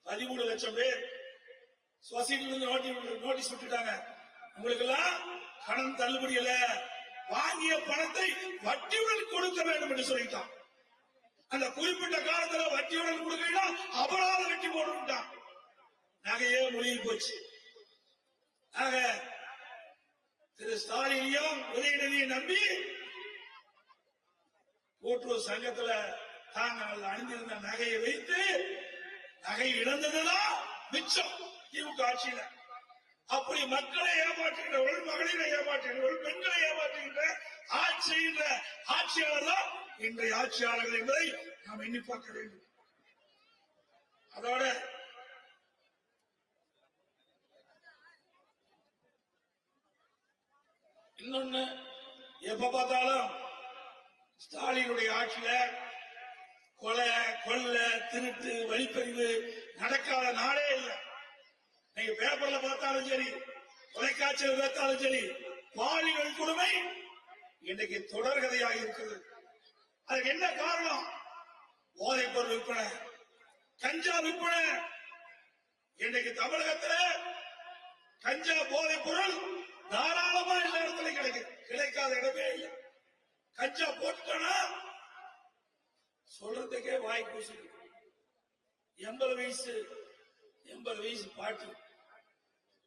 13 லட்சம் பேர் சொசைட்டில நோட்டீஸ் விட்டுட்டாங்க. உங்களுக்கு எல்லாம் கடன் தள்ளுபடி இல்ல, வாங்கிய பணத்தை வட்டியுடன் கொடுக்க வேண்டும் என்று சொல்லிட்டான். அந்த குறிப்பிட்ட காலத்துல வட்டியுடன் கொடுக்கா அபராத வெட்டி போட்டுட்டான். நகையே மொழியில் போச்சு. ஆக திரு ஸ்டாலினையும் உதயநிதியை நம்பி கூட்டுறவு சங்கத்துல தாங்கள் அணிந்திருந்த நகையை வைத்து நகை இழந்ததுதான் மிச்சம் திமுக ஆட்சியில. அப்படி மக்களை ஏமாற்றுகிறவர்கள், மகளிரை ஏமாற்றுகிறவர்கள், பெண்களை ஏமாற்றுகின்ற ஆட்சியின்ற ஆட்சியாளர் தான் இன்றைய ஆட்சியாளர்கள் என்பதை நாம் எண்ணி பார்க்க வேண்டும். அதோட இன்னொன்னு, எப்ப பார்த்தாலும் ஸ்டாலினுடைய ஆட்சியில கொலை, கொள்ளை, திருட்டு, வழிப்பறிவு நடக்காத நாடே இல்லை. நீங்க பேப்பர்ல பார்த்தாலும் சரி, தொலைக்காட்சியில் பார்த்தாலும் சரி, பாலியல் கொடுமை இன்றைக்கு தொடர்கதையாக இருக்குது. அதுக்கு என்ன காரணம்? போதைப் பொருள் விற்பனை, கஞ்சா விற்பனை. இன்றைக்கு தமிழகத்தில் கஞ்சா போதைப் பொருள் தாராளமா எல்லா இடத்துலையும் கிடைக்கும். கிடைக்காத இடமே இல்லை. கஞ்சா போட்டுட்டோம்னா சொல்றதுக்கே வாய் கூசி. 80 வயசு பாட்டு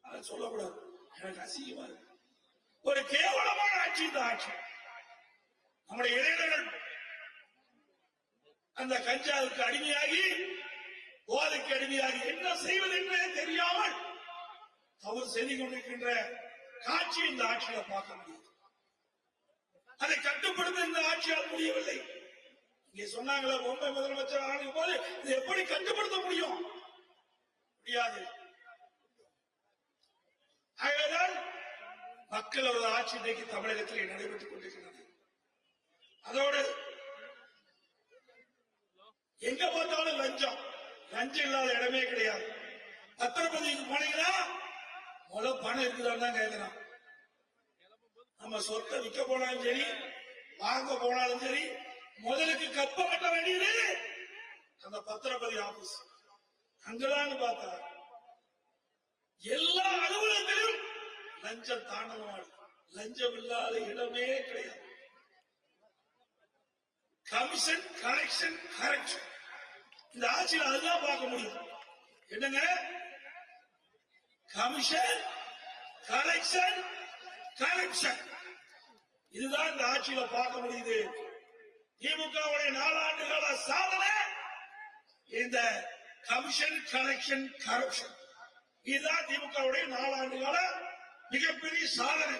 அதை சொல்லக்கூடாது, எனக்கு அசிங்கமா இருக்கு. ஒரு கேவலமான ஆட்சி இந்த ஆட்சி. நம்முடைய இளைஞர்கள் அந்த கஞ்சாவுக்கு அடிமையாகி, போதைக்கு அடிமையாகி என்ன செய்வது என்றே தெரியாமல் தவறு செய்து கொண்டிருக்கின்ற காட்சி இந்த ஆட்சியில பார்க்க முடியும். அதை கட்டுப்படுத்த இந்த ஆட்சியால் முடியவில்லை. இங்கே சொன்னாங்களே பொம்மை முதலமைச்சர் ஆகும் போது இதை எப்படி கட்டுப்படுத்த முடியும்? முடியாது. ஆகையால் மக்களது ஆட்சி இன்றைக்கு தமிழகத்திலே நடைபெற்றுக் கொண்டிருக்கிறது. அதோடு எங்க பார்த்தாலும் லஞ்சம், லஞ்சம் இல்லாத இடமே கிடையாது. பத்திரப்பதிவுக்கு போனீங்கன்னா முத பணம் இருக்குதான்னு தான் கேட்கிறான். நம்ம சொத்தை விற்க போனாலும் சரி, வாங்க போனாலும் சரி, முதலுக்கு கப்ப கட்ட வேண்டியது அந்த பத்திரப்பதிவு ஆபீஸ். அங்கதான் பார்த்தா எல்லா அலுவலகத்திலும் லஞ்சம் தாண்டவம். லஞ்சம் இல்லாத இடமே கிடையாது. Commission, collection, correction. இந்த ஆட்சியில் அதுதான் பார்க்க முடியும். என்னங்க? Commission, collection, correction. இதுதான் இந்த ஆட்சியில பார்க்க முடியுது. திமுகவுடைய 4 ஆண்டுகால சாதனை இந்த கமிஷன், கலெக்ஷன், கரப்ஷன். இதுதான் திமுகவுடைய 4 ஆண்டுகால மிகப்பெரிய சாதனை.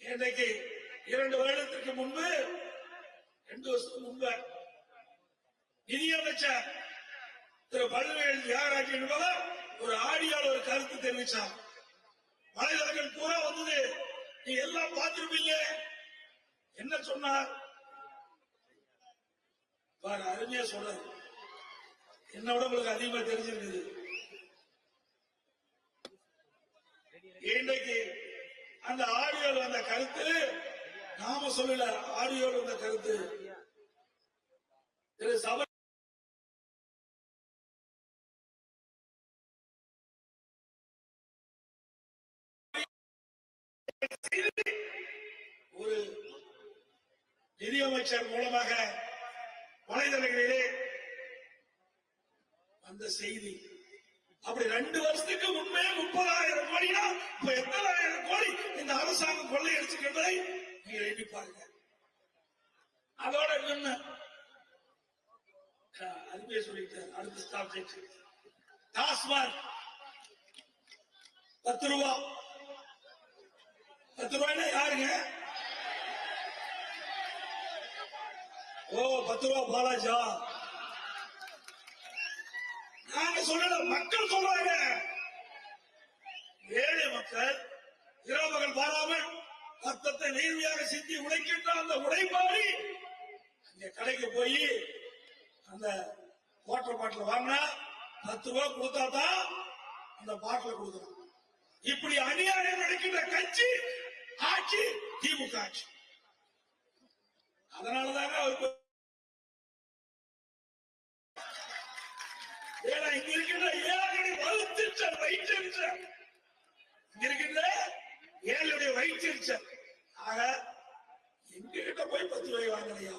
இன்றைக்கு 2 வருடத்திற்கு முன்பு, 2 வருஷத்துக்கு முன்பு நிதியமைச்சர் திரு பழனிவேல் தியாகராஜன் என்பவர் ஒரு ஆடியோல ஒரு கருத்து தெரிவித்தார். வலைதளங்கள் பூரா வந்தது, நீ எல்லாம் பார்த்திருப்பீங்க. என்ன சொன்னார் பாரு, அருமையா சொல்றாரு. என்னோட உங்களுக்கு அதிகமா தெரிஞ்சிருக்குது. இன்றைக்கு அந்த ஆடியோல வந்த கருத்து நாம சொல்லல, ஆடியோல வந்த கருத்து திரு சபை ஒரு நிதியமைச்சர் மூலமாக வலைதளங்களிலே அந்த செய்தி. அப்படி 2 வருஷத்துக்கு முன்பே 30,000 கோடினா இப்ப எத்தனை ஆயிரம் கோடி இந்த அரசாங்கம் கொள்ளையடிச்சுக்கின்றதை நீங்க எண்ணி பாருங்க. அதோட என்ன அதுவே சொல்லிட்டார். அடுத்த சப்ஜெக்ட் டாஸ்மாக் 10 ரூபா. 10 ரூபாய்னா யாருங்க? ஓ 10 ரூபா பாலாஜா. நாங்க சொல்லல, மக்கள் சொல்றாங்க. ஏழை மக்கள் இரவு பகல் பாராமல் ரத்தத்தை நேர்மையாக சிந்தி உழைக்கின்ற அந்த உழைப்பாளி அங்க கடைக்கு போய் அந்த வாட்டர் பாட்டில் வாங்கினா 10 ரூபா கொடுத்தாதான் அந்த பாட்டில் கொடுக்கணும். இப்படி அநியாயம் நடக்கின்ற கட்சி ஆட்சி திமுக ஆட்சி. அதனாலதாங்க அவருக்கு இங்க இருக்கின்ற ஏழையுடைய வயிற்றுச்சல், வயிற்றெரிச்சல், இங்க இருக்கின்ற ஏழையுடைய வயிற்றெரிச்சல். ஆக எங்க கிட்ட போய் 10 ரூபாய் வாங்கலையா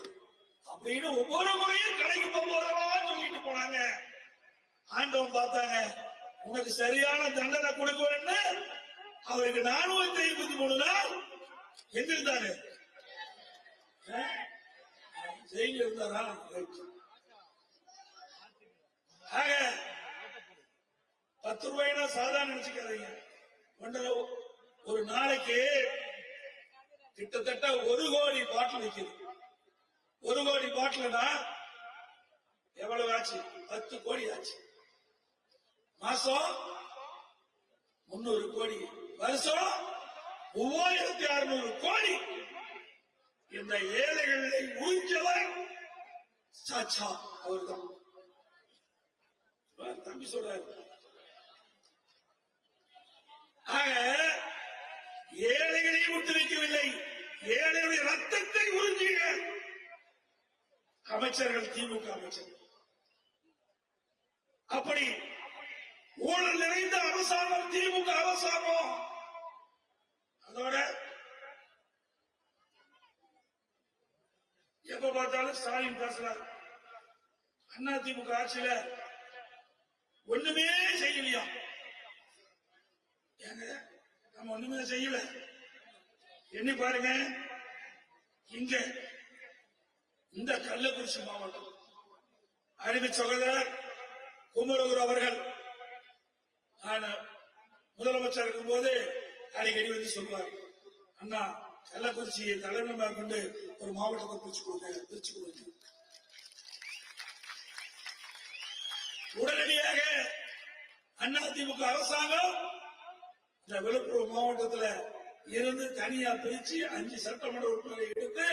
அப்படின்னு ஒவ்வொரு முறையும் கடைக்கு போகும்போதெல்லாம் சொல்லிட்டு போனாங்க. ஆண்டவன் பார்த்தாங்க, உனக்கு சரியான தண்டனை கொடுக்கணும்னு அவருக்கு 453 நாள் எங்க இருந்தாரு? ஜெயில இருந்தாரா? ஆக 10 ரூபாய்னா சாதாரண நினைச்சுக்காதீங்க. ஒரு நாளைக்கு கிட்டத்தட்ட 1 கோடி பாட்டில் விற்குது. 1 கோடி பாட்டில்னா எவ்வளவு ஆச்சு? 10 கோடி ஆச்சு. மாசம் 300 கோடி, வருஷம் 3600 கோடி. இந்த ஏழைகளை உறிஞ்சவர் சாச்சா அவர்தான். தம்பி சொல்றாரு. ஆக ஏழைகளை விட்டு வைக்கவில்லை, ஏழைகளுடைய ரத்தத்தை உறிஞ்சிய அமைச்சர்கள் திமுக அமைச்சர்கள். அப்படி ஊழல் நிறைந்த அரசாங்கம் திமுக அரசாங்கம். அதோட எப்ப பார்த்தாலும் ஸ்டாலின் பேசுறாரு. அண்ணா திமுக ஆட்சியில ஒண்ணுமே செய்யலையா? ஏங்க நம்ம ஒண்ணுமே செய்யல. எண்ணி பாருங்க. இங்க இந்த கள்ளக்குறிச்சி மாவட்டம் அருமை சகோதரர் குமரகுரு அவர்கள் முதலமைச்சர் இருக்கும் போது அடிக்கடி வந்து சொல்லுவார், அண்ணா கள்ளக்குறிச்சியை தலைமையாக கொண்டு ஒரு மாவட்டத்தை பிரிச்சு கொடுங்க. உடனடியாக அதிமுக அரசாங்கம் இந்த விழுப்புரம் மாவட்டத்துல இருந்து தனியா பிரிச்சு 5 சட்டமன்ற உறுப்பினரை எடுத்து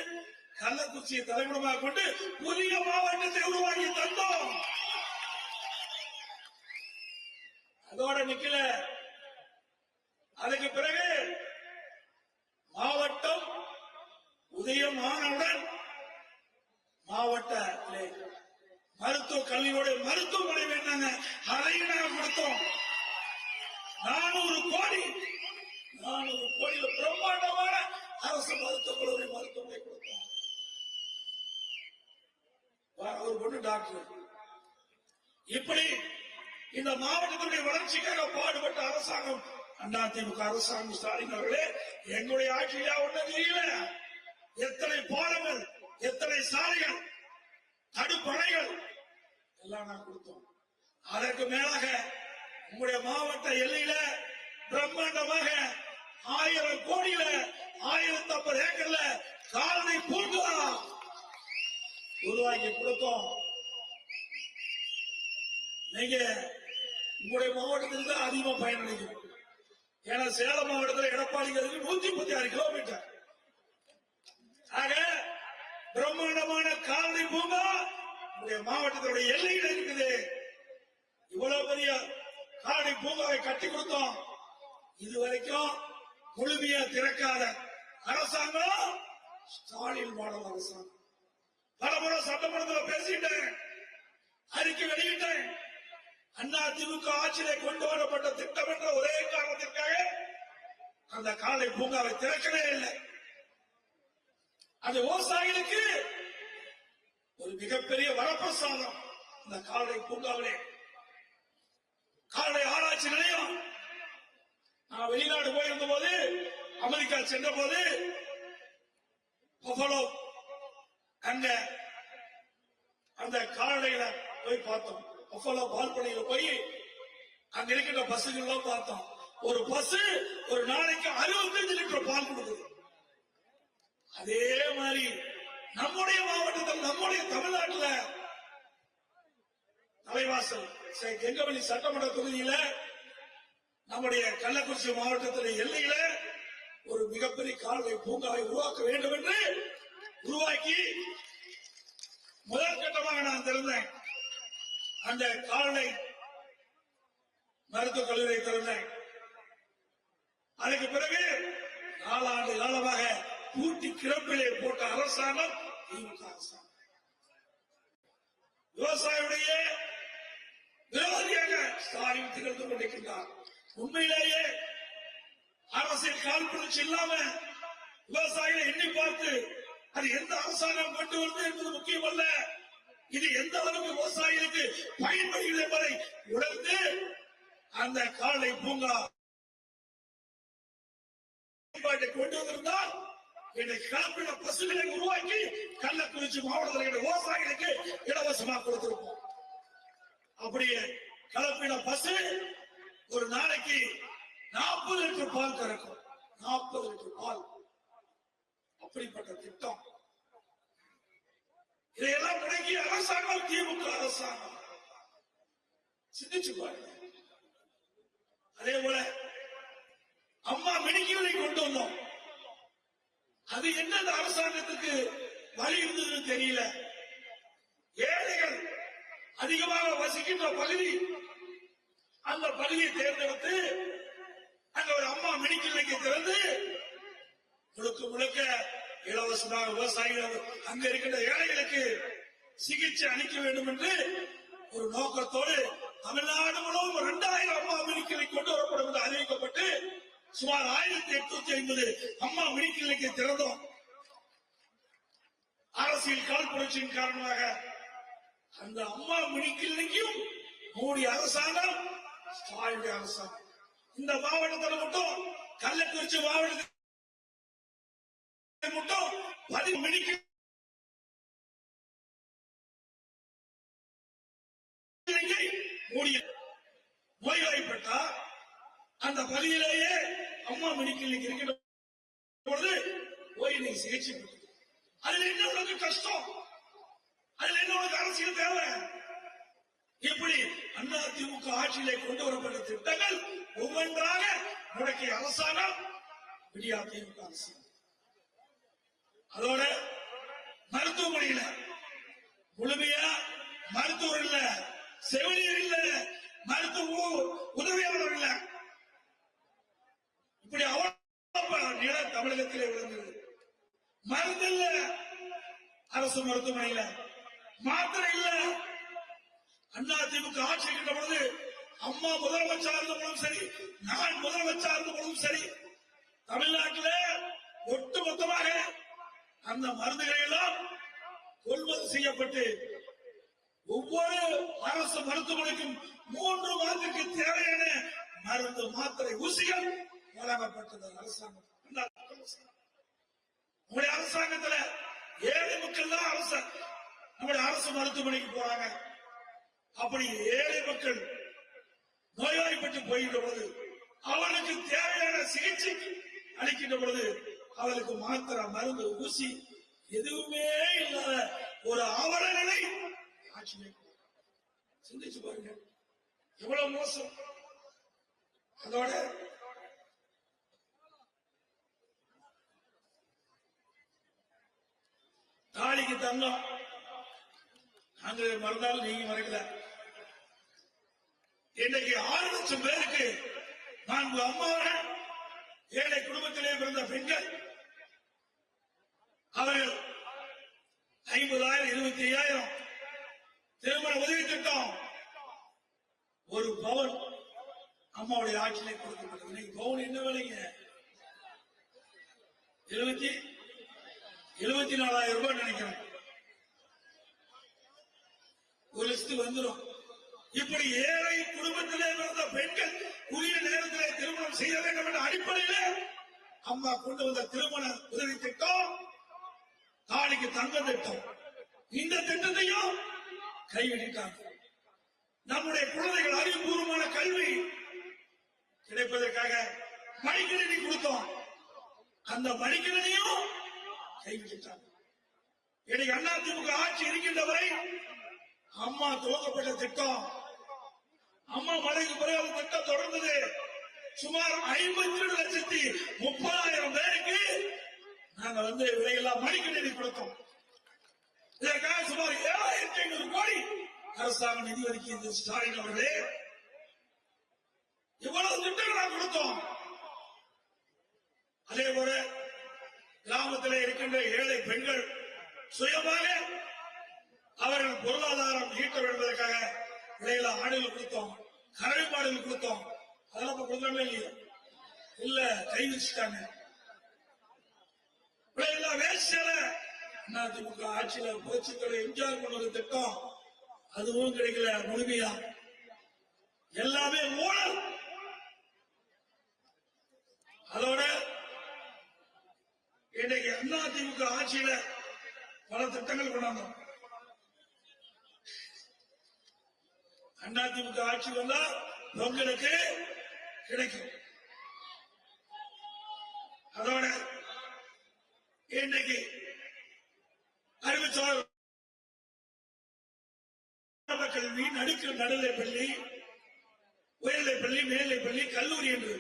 கள்ளக்குறிச்சியை தலைமையிடமாக கொண்டு புதிய மாவட்டத்தை உருவாக்கி தந்தோம். அதோட நிக்கல. அதுக்கு பிறகு மாவட்டம் உதயமானவுடன் மாவட்டத்திலே மருத்துவ கல்வியோட மருத்துவமனை வேண்டாங்க, அதையும் நாங்கள் கொடுத்தோம். 400 கோடி பிரம்மாண்டமான அரசு மருத்துவக் கல்லூரி மருத்துவமனை கொடுத்தோம். ஒரு பொண்ணு டாக்டர். இப்படி இந்த மாவட்டத்துடைய வளர்ச்சிக்காக பாடுபட்ட அரசாங்கம் அதிமுக அரசாங்கம். ஸ்டாலின் அவர்களே, எங்களுடைய ஆட்சியா ஒன்றும் தெரியல. எத்தனை பாலங்கள், எத்தனை சாலைகள், தடுப்பணைகள் எல்லாம் நான் கொடுத்தோம். அதற்கு மேலாக உங்களுடைய மாவட்ட எல்லையில பிரம்மாண்டமாக 1000 கோடியில 1050 ஏக்கர்ல கால்நடை பூங்கா உருவாக்கி கொடுத்தோம். நீங்க உங்களுடைய மாவட்டத்தில் தான் அதிகமா பயனடைக்கும். ஏன்னா சேலம் மாவட்டத்தில் எடப்பாடிக்கு 136 கிலோமீட்டர். ஆக பிரம்மாண்டமான கால்நடை பூங்கா உங்களுடைய மாவட்டத்தினுடைய எல்லையில் இருக்குது. இவ்வளவு பெரிய கால்நடை பூங்காவை கட்டி கொடுத்தோம். இதுவரைக்கும் முழுமையா திறக்காத அரசாங்கம் ஸ்டாலின் மாடல் அரசாங்கம். பலமுறை சட்டமன்றத்தில் பேசிட்டேன், அறிக்கை வெளியிட்டேன். அதிமுக ஆட்சியிலே கொண்டு வரப்பட்ட திட்டம் என்ற ஒரே காரணத்திற்காக அந்த கால்நடை பூங்காவை திறக்கவே இல்லை. அந்த விவசாயிகளுக்கு ஒரு மிகப்பெரிய வரப்பிரசாதம். இந்த கால்நடை பூங்காவிலே கால்நடை ஆராய்ச்சி நிலையம். நான் வெளிநாடு போயிருந்த போது, அமெரிக்கா சென்ற போது பஃபலோ அங்க அந்த கால்நடைகளை போய் பார்த்தோம். பஃபலோ பால் பண்ணையில போய் அங்க இருக்கின்ற பசுகள் பார்த்தோம். ஒரு பசு ஒரு நாளைக்கு 65 லிட்டர் பால் கொடுக்குது. அதே மாதிரி நம்முடைய மாவட்டத்தில், நம்முடைய தமிழ்நாட்டில் தலைவாசல் கெங்கவெளி சட்டமன்ற தொகுதியில நம்முடைய கள்ளக்குறிச்சி மாவட்டத்தில் எல்லையில ஒரு மிகப்பெரிய கால்நடை பூங்காவை உருவாக்க வேண்டும் என்று உருவாக்கி முதல் கட்டமாக நான் திறந்தேன். அந்த கால்நடை மருத்துவக் கல்லூரியை திறந்தேன். அதுக்கு பிறகு 4 ஆண்டு காலமாக பூட்டி கிடப்பிலே போட்ட அரசாங்கம் திமுக அரசாங்கம். விவசாயியுடைய விரோதியாக ஸ்டாலின் திகழ்ந்து கொண்டிருக்கின்றார். உண்மையிலேயே அரசியல் காழ்ப்புணர்ச்சி இல்லாம விவசாயிகளை எண்ணி பார்த்து அது எந்த அரசாங்கம் கொண்டு வருது என்பது முக்கியமல்ல, இது எந்த அளவுக்கு விவசாயிகளுக்கு பயன்படுகிறது என்பதை உணர்ந்து அந்த கால்நடை பூங்கா கொண்டு வந்திருந்தால் இன்றைக்கு கலப்பின பசுகளை உருவாக்கி கள்ளக்குறிச்சி மாவட்டத்தில் விவசாயிகளுக்கு இலவசமாக கொடுத்திருப்போம். அப்படியே கலப்பின பசு ஒரு நாளைக்கு 40 லிட்டர் பால் கறக்கும். 40 லிட்டர் பால். அப்படிப்பட்ட திட்டம். இதையெல்லாம் முடக்கிய அரசாங்கம் திமுக அரசாங்கம். சிந்திச்சு பாருங்க. அதே போல அம்மா மெடிக்கலை கொண்டு வந்தோம். அது என்ன அரசாங்கத்துக்கு வழி இருந்ததுன்னு தெரியல. ஏழைகள் அதிகமாக வசிக்கின்ற பகுதி, அந்த பகுதியை தேர்ந்தெடுத்து அங்க ஒரு அம்மா மெடிக்கல் திறந்து முழுக்க இலவசமாக விவசாயிகள் அங்க இருக்கின்ற ஏழைகளுக்கு சிகிச்சை அளிக்க வேண்டும் என்று ஒரு நோக்கத்தோடு தமிழ்நாடு முழுவதும் 2000 அம்மா மெடிக்கலை கொண்டு வரப்படும் என்று அறிவிக்கப்பட்டு சுமார் 1850 அம்மா மெடிக்கலுக்கு திறந்தோம். அரசியல் காழ்ப்புணர்ச்சியின் காரணமாக அந்த அம்மா மெடிக்கலையும் மோடி அரசாங்கம், ஸ்டாலின் அரசாங்கம். இந்த மாவட்டத்தில் மட்டும், கள்ளக்குறிச்சி மாவட்டத்தில் மட்டும் 10 மெடிக்கல் மூடி நோய்வாய்ப்பட்டா அந்த பகுதியிலேயே அம்மா மெடிக்கல் இருக்கிற பொழுது போய் நீங்க சிகிச்சை பெற்று, அதுல என்ன உனக்கு கஷ்டம், அதுல என்ன உனக்கு அரசியல் தேவை? எப்படி திமுக ஆட்சியிலே கொண்டு வரப்பட்ட திட்டங்கள் ஒவ்வொன்றாக முடக்கிய அரசாங்கம் விடியா திமுக அரசாங்கம். அதோட மருத்துவமனையில முழுமையா மருத்துவர் இல்ல, செவிலியர் இல்ல, மருத்துவ உதவியாளர் இல்ல, இப்படி அவ்வளவு நில தமிழகத்திலே விளங்குது. மருந்து இல்ல, அரசு மருத்துவமனையில மாத்திரை இல்ல. அண்ணா திமுக ஆட்சி இருக்கின்ற பொழுது அம்மா முதலமைச்சர் இருந்த பொழுதும் சரி, நான் முதலமைச்சர் இருந்த பொழுதும் சரி, தமிழ்நாட்டில் ஒட்டுமொத்தமாக அந்த மருந்துகளை எல்லாம் கொள்முதல் செய்யப்பட்டு ஒவ்வொரு அரசு மருத்துவமனைக்கும் 3 மாதத்திற்கு தேவையான மருந்து மாத்திரை ஊசிகள் வழங்கப்பட்டது. அரசாங்கம் நம்முடைய அரசாங்கத்தில் ஏழை மக்கள் தான் நம்முடைய அரசு மருத்துவமனைக்கு போறாங்க. அப்படி ஏழை மக்கள் நோய்வாய்ப்பட்டு போகின்ற பொழுது அவர்களுக்கு தேவையான சிகிச்சை அளிக்கின்ற பொழுது அவர்களுக்கு மாத்திரை மருந்து ஊசி எதுவுமே இல்லாத ஒரு அவல நிலை ஆட்சியை சிந்திச்சு பாருங்க, எவ்வளவு மோசம். அதோட தாலிக்கு தங்கம் நாங்க மறந்தாலும் நீங்க மறைக்கல. இன்னைக்கு 6 லட்சம் பேருக்கு 4 அம்மாவர்கள், ஏழை குடும்பத்திலே பிறந்த பெண்கள், அவர்கள் 50,000 25,000 திருமண உதவி திட்டம், ஒரு பவுன் அம்மாவுடைய ஆட்சியிலே கொடுக்கப்பட்டது. இன்னைக்கு பவுன் என்ன விலைங்க? 74,000 ரூபாய் நினைக்கிறேன். ஒரு லிஸ்ட் வந்துடும். இப்படி ஏழை குடும்பத்திலே பிறந்த பெண்கள் உரிய நேரத்திலே திருமணம் செய்ய வேண்டும் என்ற அடிப்படையிலே அம்மா கொண்டு வந்த திருமண உதவி திட்டம், தாலிக்கு தங்க திட்டம், இந்த திட்டத்தையும் கைவிட்டாங்க. நம்முடைய குழந்தைகள் அறிவுபூர்வமான கல்வி கிடைப்பதற்காக மடிக்கணினி கொடுத்தோம், அந்த மடிக்கணினியும் கைவிட்டாங்க. இன்னைக்கு அதிமுக ஆட்சி இருக்கின்ற வரை அம்மா துவக்கப்பட்ட திட்டம், அம்மா மலைக்கு பிறகு அந்த திட்டம் தொடர்ந்தது. சுமார் 52,30,000 பேருக்கு நாங்க விலையெல்லாம் மடிக்கணினி கொடுத்தோம். இதற்காக சுமார் 7,500 கோடி அரசாங்கம் நிதி ஒதுக்கியது. ஸ்டாலின் அவர்களே, இவ்வளவு திட்டங்கள் நாம் கொடுத்தோம். அதே போல கிராமத்தில் இருக்கின்ற ஏழை பெண்கள் சுயமாக அவர்கள் பொருளாதாரம் ஈட்ட என்பதற்காக விலையில ஆடுகள் கொடுத்தோம், கறவை மாடுகள் கொடுத்தோம். அதெல்லாம் கொடுக்கவே இல்லையா? இல்ல, கை வச்சுட்டாங்க. விலையெல்லாம் வேஸ்டால அதிமுக ஆட்சியில புரட்சித்தலை எம்ஜிஆர் கொண்டு ஒரு திட்டம், அதுவும் கிடைக்கல முழுமையா. எல்லாமே ஊழல். அதோட இன்னைக்கு அதிமுக ஆட்சியில பல திட்டங்கள் கொண்டாந்தோம். அதிமுக ஆட்சி வந்தா பொங்கலுக்கு கிடைக்கும். அதோட இன்னைக்கு அறிவிச்சார் கல்வி, நடுநிலை பள்ளி, உயர்நிலை பள்ளி, மேல்நிலை பள்ளி, கல்லூரி என்று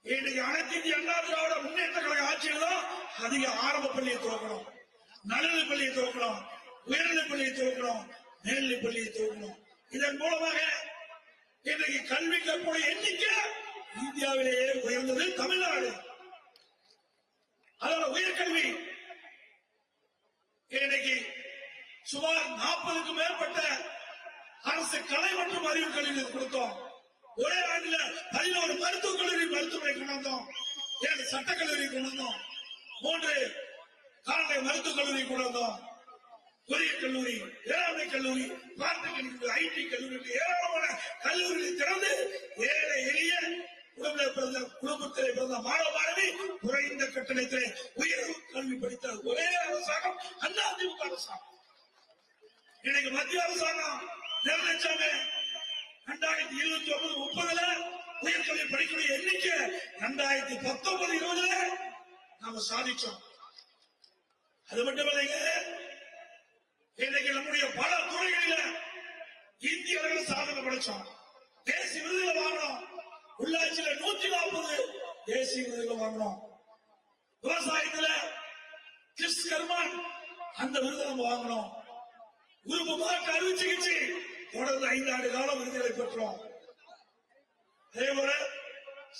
இன்னைக்கு அனைத்து இந்திய அண்ணா திராவிட முன்னேற்ற கழக ஆட்சியில் தான் அதிக ஆரம்ப பள்ளியை துவக்கணும், நடுநிலை பள்ளியை துவக்கணும், உயர்நிலை பள்ளியை துவக்கணும், மேல்நிலை பள்ளியை துவக்கணும். இதன் மூலமாக இன்றைக்கு கல்வி கற்போட எண்ணிக்கை இந்தியாவிலேயே உயர்ந்தது தமிழ்நாடு. அதோட உயர்கல்வி இன்னைக்கு சுமார் 40க்கும் மேற்பட்ட அரசு கலை மற்றும் அறிவு கல்வி கொடுத்தோம். ஒரே ஆண்டில் 11 மருத்துவக் கல்லூரி மருத்துவமனை கொண்டு வந்தோம், 7 சட்டக்கல்லூரி கொண்டு வந்தோம், 3 கால்நடை மருத்துவக் கல்லூரி கொண்டு வந்தோம், பொறியியல் கல்லூரி, வேளாண்மை கல்லூரி, பாலிடெக்னிக், ஐடி கல்லூரி, ஏராளமான கல்லூரிகளை திறந்து ஏழை எளிய குடும்பத்திலே பிறந்த மாணவ மாணவி குறைந்த கட்டணத்திலே உயர்வு கல்வி படித்த ஒரே அரசாங்கம் அதிமுக அரசாங்கம். இன்னைக்கு மத்திய அரசாங்கம் நிர்ணயிச்சாங்க 2029-30 உயர்கல்வி படிக்கக்கூடிய எண்ணிக்கை 2019-20 நாம சாதிச்சோம். அது மட்டுமல்லைங்க, இன்னைக்கு நம்முடைய பல துறைகளில இந்திய அளவில் சாதனை படைச்சோம். தேசிய விருதுகளை வாங்கணும். உள்ளாட்சியில 140 தேசிய விருதுகளை வாங்கணும். விவசாயத்துல கிறிஸ் கர்மான் அந்த விருதை நம்ம வாங்கணும். உறுப்பு மாற்று அறுவை சிகிச்சை தொடர்ந்து 5 ஆண்டு காலம் விருதுகளை பெற்றோம். அதே போல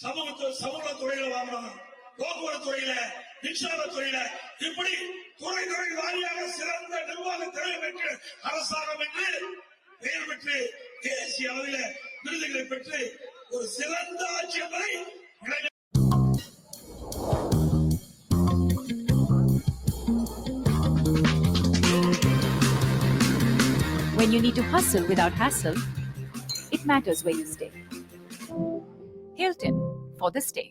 சமூக துறையில வாங்கணும், போக்குவரத்து துறையில, மின்சார துறையில, இப்படி துறை வாரியாக சிறந்த நிர்வாக திறமை பெற்று அரசாங்கம் என்று பெயர் பெற்று தேசிய அளவில் விருதுகளை பெற்று ஒரு சிறந்த ஆட்சி என்பதை When you need to hustle without hassle, it matters where you stay. Hilton for the stay.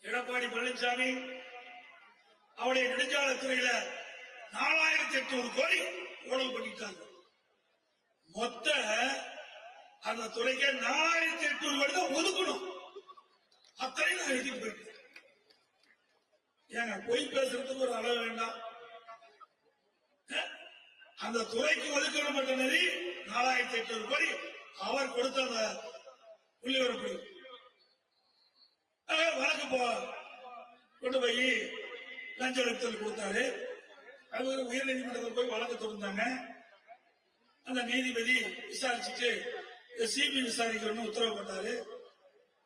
Edappadi Palaniswami அவருடைய நெடுஞ்சாலைத்துறையில 4800 கோடி ஊழல் பண்ணிட்டாங்க. மொத்த அந்த துறைக்கு 4800 கோடி தான் ஒதுக்கணும். அத்தனை நான் எழுதி போயிட்டேன். ஏங்க பொய் பேசுறதுக்கு ஒரு அளவு வேண்டாம். அந்த துறைக்கு ஒதுக்கப்பட்ட நிதி 4800 கோடி அவர் கொடுத்த அந்த புள்ளிவரப்படி வழக்கு கொண்டு போய் லஞ்ச ஒழிப்புதல் கொடுத்தாரு. அது உயர் நீதிமன்றத்தில் போய் வழக்கு தொடர்ந்தாங்க. அந்த நீதிபதி விசாரிச்சுட்டு சிபி விசாரிக்கணும்னு உத்தரவு போட்டாரு.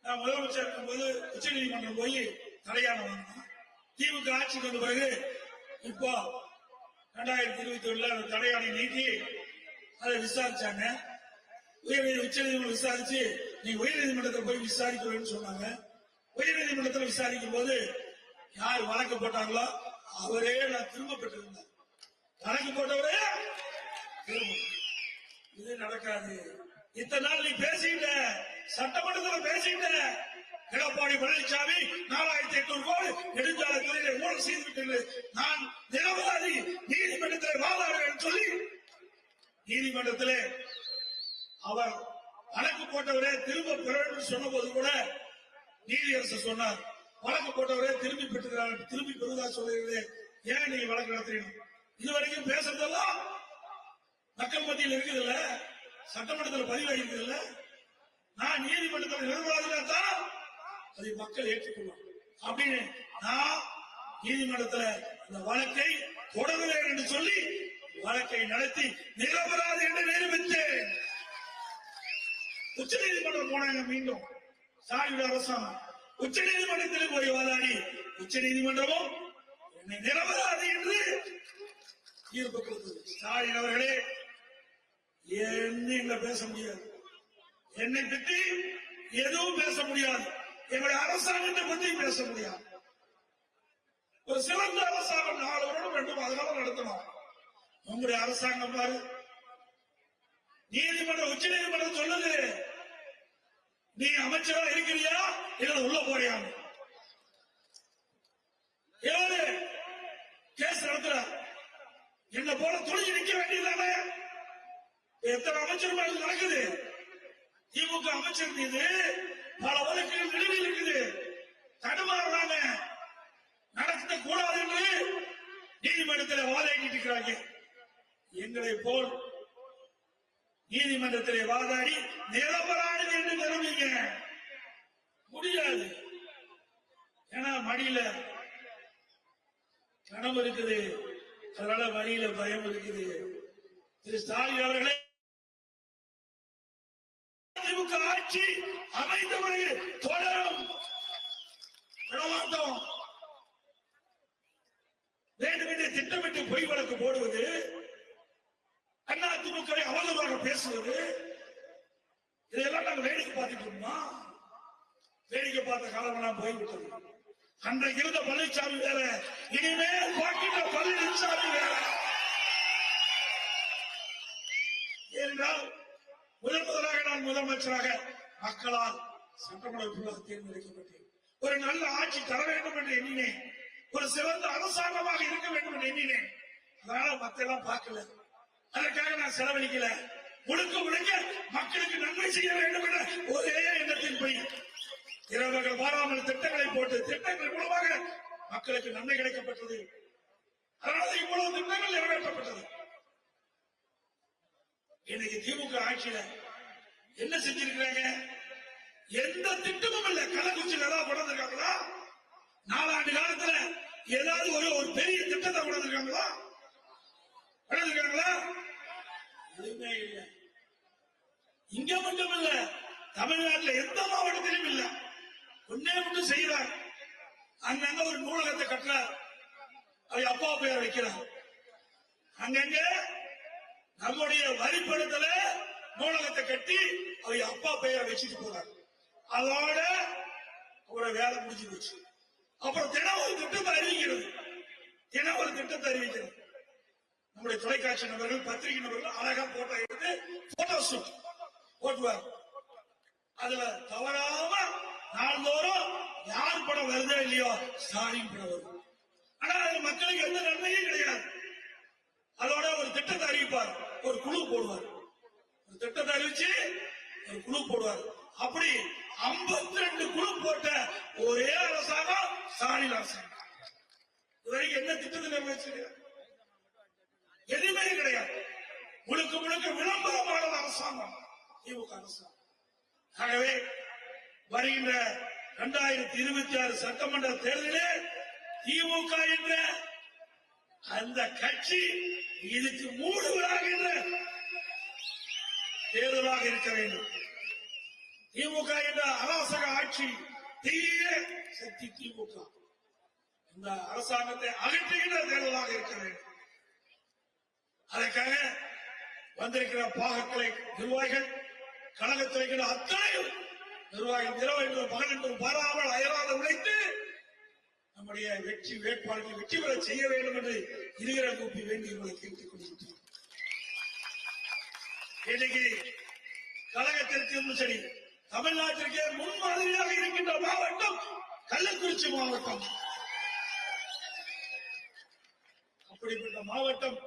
நான் முதலமைச்சர் இருக்கும்போது உச்ச நீதிமன்றம் போய் தடையான வாங்கினோம். திமுக ஆட்சிக்கு வந்த பிறகு இப்போ 2021 அந்த தடையானை நீட்டி அதை விசாரிச்சாங்க. உச்ச நீதிமன்றம் விசாரிச்சு நீ உயர் நீதிமன்றத்தில் போய் விசாரிக்கணும்னு சொன்னாங்க. உயர் நீதிமன்றத்தில் விசாரிக்கும் போது யார் வழக்கு போட்டாங்களோ அவரே நான் திரும்ப பெற்றிருந்தேன். வழக்கு போட்டவரே இது நடக்காது. இத்தனை நாள் நீ பேசிட்ட, சட்டமன்றத்தில் பேசிட்ட, எடப்பாடி பழனிசாமி 4800 கோடி நெடுஞ்சாலை துறையில ஊழல் செய்துவிட்டது, நான் நிரபராதி, நீதிமன்றத்தில் வாதாடுவேன் சொல்லி நீதிமன்றத்திலே அவர் வழக்கு போட்டவரே திரும்ப பெற வேண்டும் சொன்ன போது கூட நீதியரசர் சொன்னார், வழக்கு போட்டவரே திரும்பி பெற்றுகிறார், திரும்பி பெறுவதா சொல்லுகிறது, ஏன் நீங்க வழக்கு நடத்துறீங்க? இதுவரைக்கும் பேசுறதெல்லாம் மக்கள் மத்தியில் இருக்குது இல்ல, சட்டமன்றத்தில் பதிவாகிருக்குது இல்ல, நான் நீதிமன்றத்தில் நிரபராதினா தான் அதை மக்கள் ஏற்றுக்கொள்ளும் அப்படின்னு நான் நீதிமன்றத்தில் அந்த வழக்கை தொடர்கிறேன் என்று சொல்லி வழக்கை நடத்தி நிரபராதி என்று நிரூபித்தேன். உச்ச நீதிமன்றம் போனாங்க. மீண்டும் ஸ்டாலின் அரசாங்கம் உச்ச நீதிமன்றத்தில் போய் வாதாடி உச்ச நீதிமன்றமும் என்னை நிரபராதி என்று தீர்ப்பு கொடுத்தது. ஸ்டாலின் அவர்களே, என்ன பேச முடியாது, என்னை பற்றி எதுவும் பேச முடியாது, எங்களுடைய அரசாங்கத்தை பற்றி பேச முடியாது. ஒரு சிறந்த அரசாங்கம் 4 வருடம் 2 மாத காலம் நடத்தணும். உங்களுடைய அரசாங்கம் பாரு, நீதிமன்றம் உச்ச நீதிமன்றம் சொல்லுது, நீ அமைச்சரா இருக்கிறியா இல்ல உள்ள போறியா? எவ்வளவு கேஸ் நடத்துற? என்ன போல துணிஞ்சு நிக்க வேண்டியதானே? எத்தனை அமைச்சர்கள் நடக்குது? திமுக அமைச்சர் மீது பல வழக்குகள் நிலுவையில் இருக்குது. தடுமாறுறாங்க, நடத்த கூடாது என்று நீதிமன்றத்தில் வாதாடிட்டு இருக்கிறாங்க. எங்களை போல் நீதிமன்றத்திலே வாதாடி நிரபராதி என்று நிரூபிங்க முடியாது. ஏன்னா மடியில கனவு இருக்குது, அதனால வழியில பயம் இருக்குது. திரு ஸ்டாலின் அவர்களே, திமுக ஆட்சி அமைந்த பிறகு தொடரும் விடமாட்டோம். வேண்டுமென்றே திட்டமிட்டு பொய் வழக்கு போடுவது, அண்ணா திமுகவை அவதூறாக பேசுவது, இதெல்லாம் நாங்கள் வேடிக்கை பார்த்துட்டு இருந்தோம். வேடிக்கை பார்த்த காலமெல்லாம் போய்விட்டது. அன்றைக்கு இருந்த பழனிசாமி வேற, இனிமேல் பார்க்கின்ற பழனிசாமி வேற. ஏனென்றால் முதலாக நான் முதலமைச்சராக மக்களால் சட்டமன்றமாக தேர்ந்தெடுக்கப்பட்டேன். ஒரு நல்ல ஆட்சி தர வேண்டும் என்று எண்ணினேன். ஒரு சிறந்த அரசாங்கமாக இருக்க வேண்டும் என்று எண்ணினேன். அதனால மத்தெல்லாம் பார்க்கல, அதற்காக நான் செலவழிக்கல. முழுக்க மக்களுக்கு நன்மை செய்ய வேண்டும் என்ற ஒரே எண்ணத்தின் போய் இரவுகள் மாறாமல் திட்டங்களை போட்டு திட்டங்கள் மூலமாக மக்களுக்கு நன்மை கிடைக்கப்பட்டது. அதனால இவ்வளவு திட்டங்கள் நிறைவேற்றப்பட்டது. இன்னைக்கு திமுக ஆட்சியில என்ன செஞ்சிருக்கிறாங்க? எந்த திட்டமும் இல்ல. கள்ளக்குறிச்சியில் ஏதாவது கொண்டு வந்திருக்காங்களா? 4 ஆண்டு காலத்துல ஏதாவது ஒரு பெரிய திட்டத்தை கொண்டு வந்திருக்காங்களா? எதுவுமே இல்ல. இங்க மட்டும் இல்ல, தமிழ்நாட்டில் எந்த மாவட்டத்திலும் இல்ல. ஒன்னே மட்டும் செய்யறார். அங்கங்க ஒரு நூலகத்தை கட்டுறார், அவர் அப்பா பெயர் வைக்கிறார். அங்கங்க நம்முடைய வரிப்படத்துல நூலகத்தை கட்டி அவர் அப்பா பெயரை வச்சுட்டு போறார். அதோட அவரோட வேலை முடிஞ்சு போச்சு. அப்புறம் தினம் ஒரு திட்டத்தை அறிவிக்கிறது. நம்முடைய தொலைக்காட்சி நபர்கள், பத்திரிகை நபர்கள் அழகா போட்டோ எடுத்து போட்டோ ஷூட் போட்டுவார். அதுல தவறாம நாள்தோறும் யார் படம் வருதோ இல்லையோ ஸ்டாலின் படம் வரும். ஆனா அது மக்களுக்கு எந்த நன்மையும் கிடையாது. அதோட ஒரு திட்டத்தை அறிவிப்பார், ஒரு குழு போடுவார். ஒரு திட்டத்தை அறிவிச்சு ஒரு குழு போடுவார். அப்படி 52 குழு போட்ட ஒரே அரசாங்கம் ஸ்டாலின் அரசாங்கம். இதுவரைக்கும் என்ன திட்டத்தை நிறைவேற்றிருக்கிறார்? எதுவுமே கிடையாது. முழுக்க முழுக்க விளம்பரமான அரசாங்கம் திமுக அரசாங்கம். ஆகவே வருகின்ற 2026 சட்டமன்ற தேர்தலில் திமுக என்ற அந்த கட்சி இதுக்கு மூடுவதாகின்ற தேர்தலாக இருக்க வேண்டும். திமுக என்ற அராசக ஆட்சி, தீய சக்தி திமுக, இந்த அரசாங்கத்தை அகற்றுகின்ற தேர்தலாக இருக்க வேண்டும். அதற்காக வந்திருக்கிற பாகக்கலை நிர்வாகிகள், கழகத்தில் இருக்கிற அத்தனை நிர்வாகிகள் இரவு என்றும் பகல் என்றும் பாராமல் அயராத உழைத்து நம்முடைய வெற்றி வேட்பாளர்களை வெற்றி பெற செய்ய வேண்டும் என்று இருகிற கூப்பி வேண்டி உங்களை கேட்டுக் கொண்டிருக்கிறேன். இன்னைக்கு கழகத்திற்கு சரி, தமிழ்நாட்டிற்கே முன்மாதிரியாக இருக்கின்ற மாவட்டம் கள்ளக்குறிச்சி மாவட்டம். அப்படிப்பட்ட மாவட்டம்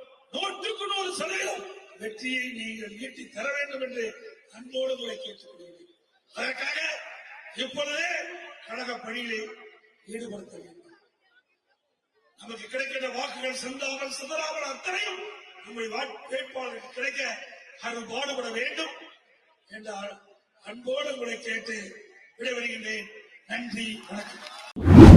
100% வெற்றியை நீங்கள் ஈட்டி தர வேண்டும் என்று அன்போடு உங்களை கேட்டுக்கொள்கிறேன். அதற்காக இப்பொழுதே கழக பணியிலே ஈடுபடுத்த வேண்டும். நமக்கு கிடைக்கின்ற வாக்குகள் சிந்தாமல் சிதறாமல் அத்தனையும் நம்முடைய வேட்பாளருக்கு கிடைக்க அது பாடுபட வேண்டும் என்ற அன்போடு உங்களை கேட்டு விடைபெறுகின்றேன். நன்றி, வணக்கம்.